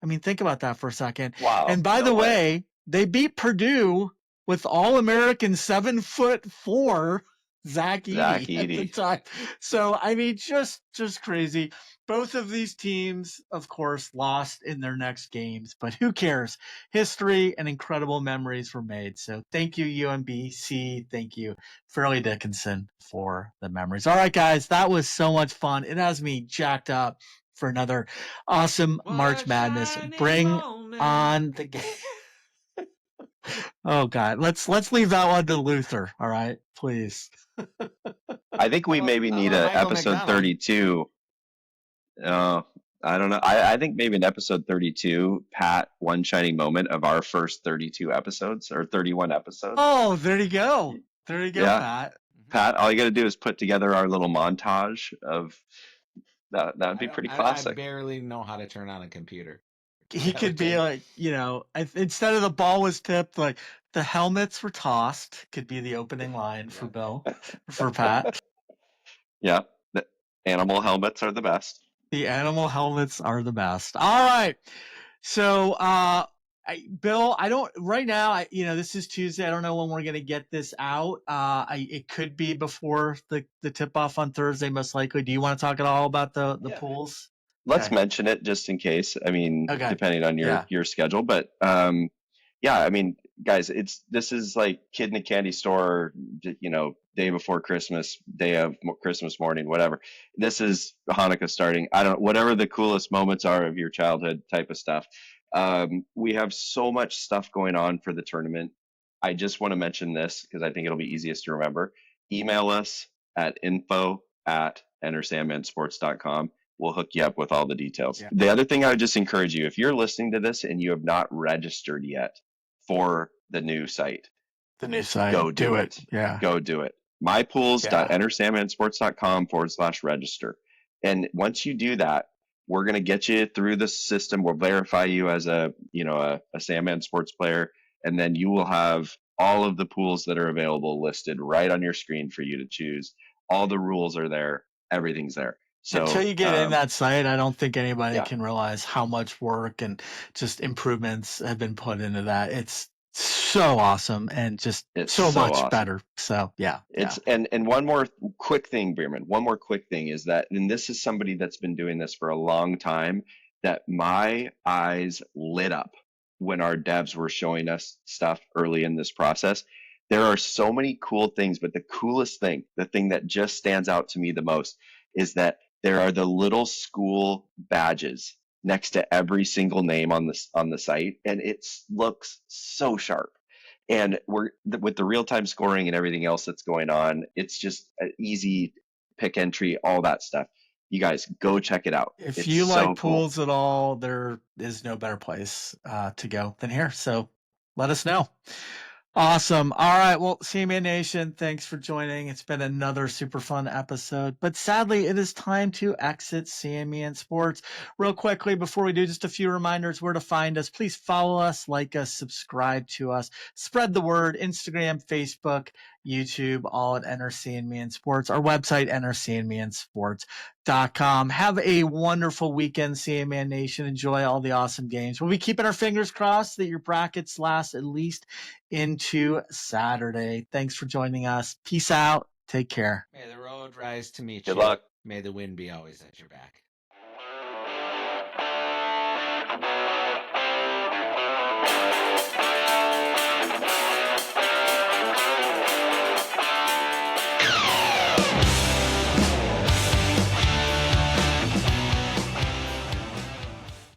I mean, think about that for a second. Wow, And by no the way. way, they beat Purdue with All-American 7'4" Zach Zach Edey at the Edey. time. So I mean, just crazy. Both of these teams, of course, lost in their next games, but who cares? History and incredible memories were made. So thank you, UMBC. Thank you, Fairleigh Dickinson, for the memories. All right, guys, that was so much fun. It has me jacked up for another awesome What March a Madness. shining Bring moment. on the game. Oh God, let's leave that one to Luther. All right, please. I think we maybe How need about a Michael episode McDonald? 32. I don't know. I think maybe an episode 32, Pat, one shining moment of our first 32 episodes or 31 episodes. Oh, there you go. There you go, Yeah, Pat. Pat, all you got to do is put together our little montage of that. That would I be don't. pretty I classic. barely know how to turn on a computer. He That would could be take. like, instead of the ball was tipped, like the helmets were tossed. Could be the opening line for Yeah. Bill, for Pat. Yeah, the animal helmets are the best. The animal helmets are the best. All right. So, Bill, I don't right now. This is Tuesday. I don't know when we're going to get this out. It could be before the tip off on Thursday, most likely. Do you want to talk at all about the Yeah. pools? Let's Okay. mention it just in case. I mean, Okay. depending on Yeah. your schedule, but yeah. I mean, guys, this is like kid in a candy store. Day before Christmas, day of Christmas morning, whatever. This is Hanukkah starting. I don't whatever the coolest moments are of your childhood type of stuff. We have so much stuff going on for the tournament. I just want to mention this because I think it'll be easiest to remember. Email us at info@entersandmansports.com. We'll hook you up with all the details. Yeah. The other thing I would just encourage you, if you're listening to this and you have not registered yet for the new site, The new site. go do it. Yeah. Go do it. mypools.entersandmansports.com/register. And once you do that, we're going to get you through the system. We'll verify you as a Sandman Sports player, and then you will have all of the pools that are available listed right on your screen for you to choose. All the rules are there. Everything's there. Until So you get in that site, I don't think anybody yeah, can realize how much work and just improvements have been put into that. It's so awesome and just it's so so much awesome. better. So yeah, yeah. It's and one more quick thing, Bierman. One more quick thing is that, and this is somebody that's been doing this for a long time, that my eyes lit up when our devs were showing us stuff early in this process. There are so many cool things, but the coolest thing, the thing that just stands out to me the most, is that there are the little school badges next to every single name on the site, and it looks so sharp. And with the real time scoring and everything else that's going on, it's just an easy pick entry, all that stuff. You guys go check it out. If It's you like so cool. pools at all, there is no better place to go than here. So let us know. Awesome. All right. Well, CMA Nation, thanks for joining. It's been another super fun episode, but sadly, it is time to exit CME and Sports. Real quickly, before we do, just a few reminders where to find us. Please follow us, like us, subscribe to us, spread the word. Instagram, Facebook, YouTube, all at Enter CME and Sports. Our website, entercmeandsports.com. Have a wonderful weekend, CMA Nation. Enjoy all the awesome games. We'll be keeping our fingers crossed that your brackets last at least into Saturday. Thanks for joining us. Peace out. Take care. May the road rise to meet Good you. luck. May the wind be always at your back.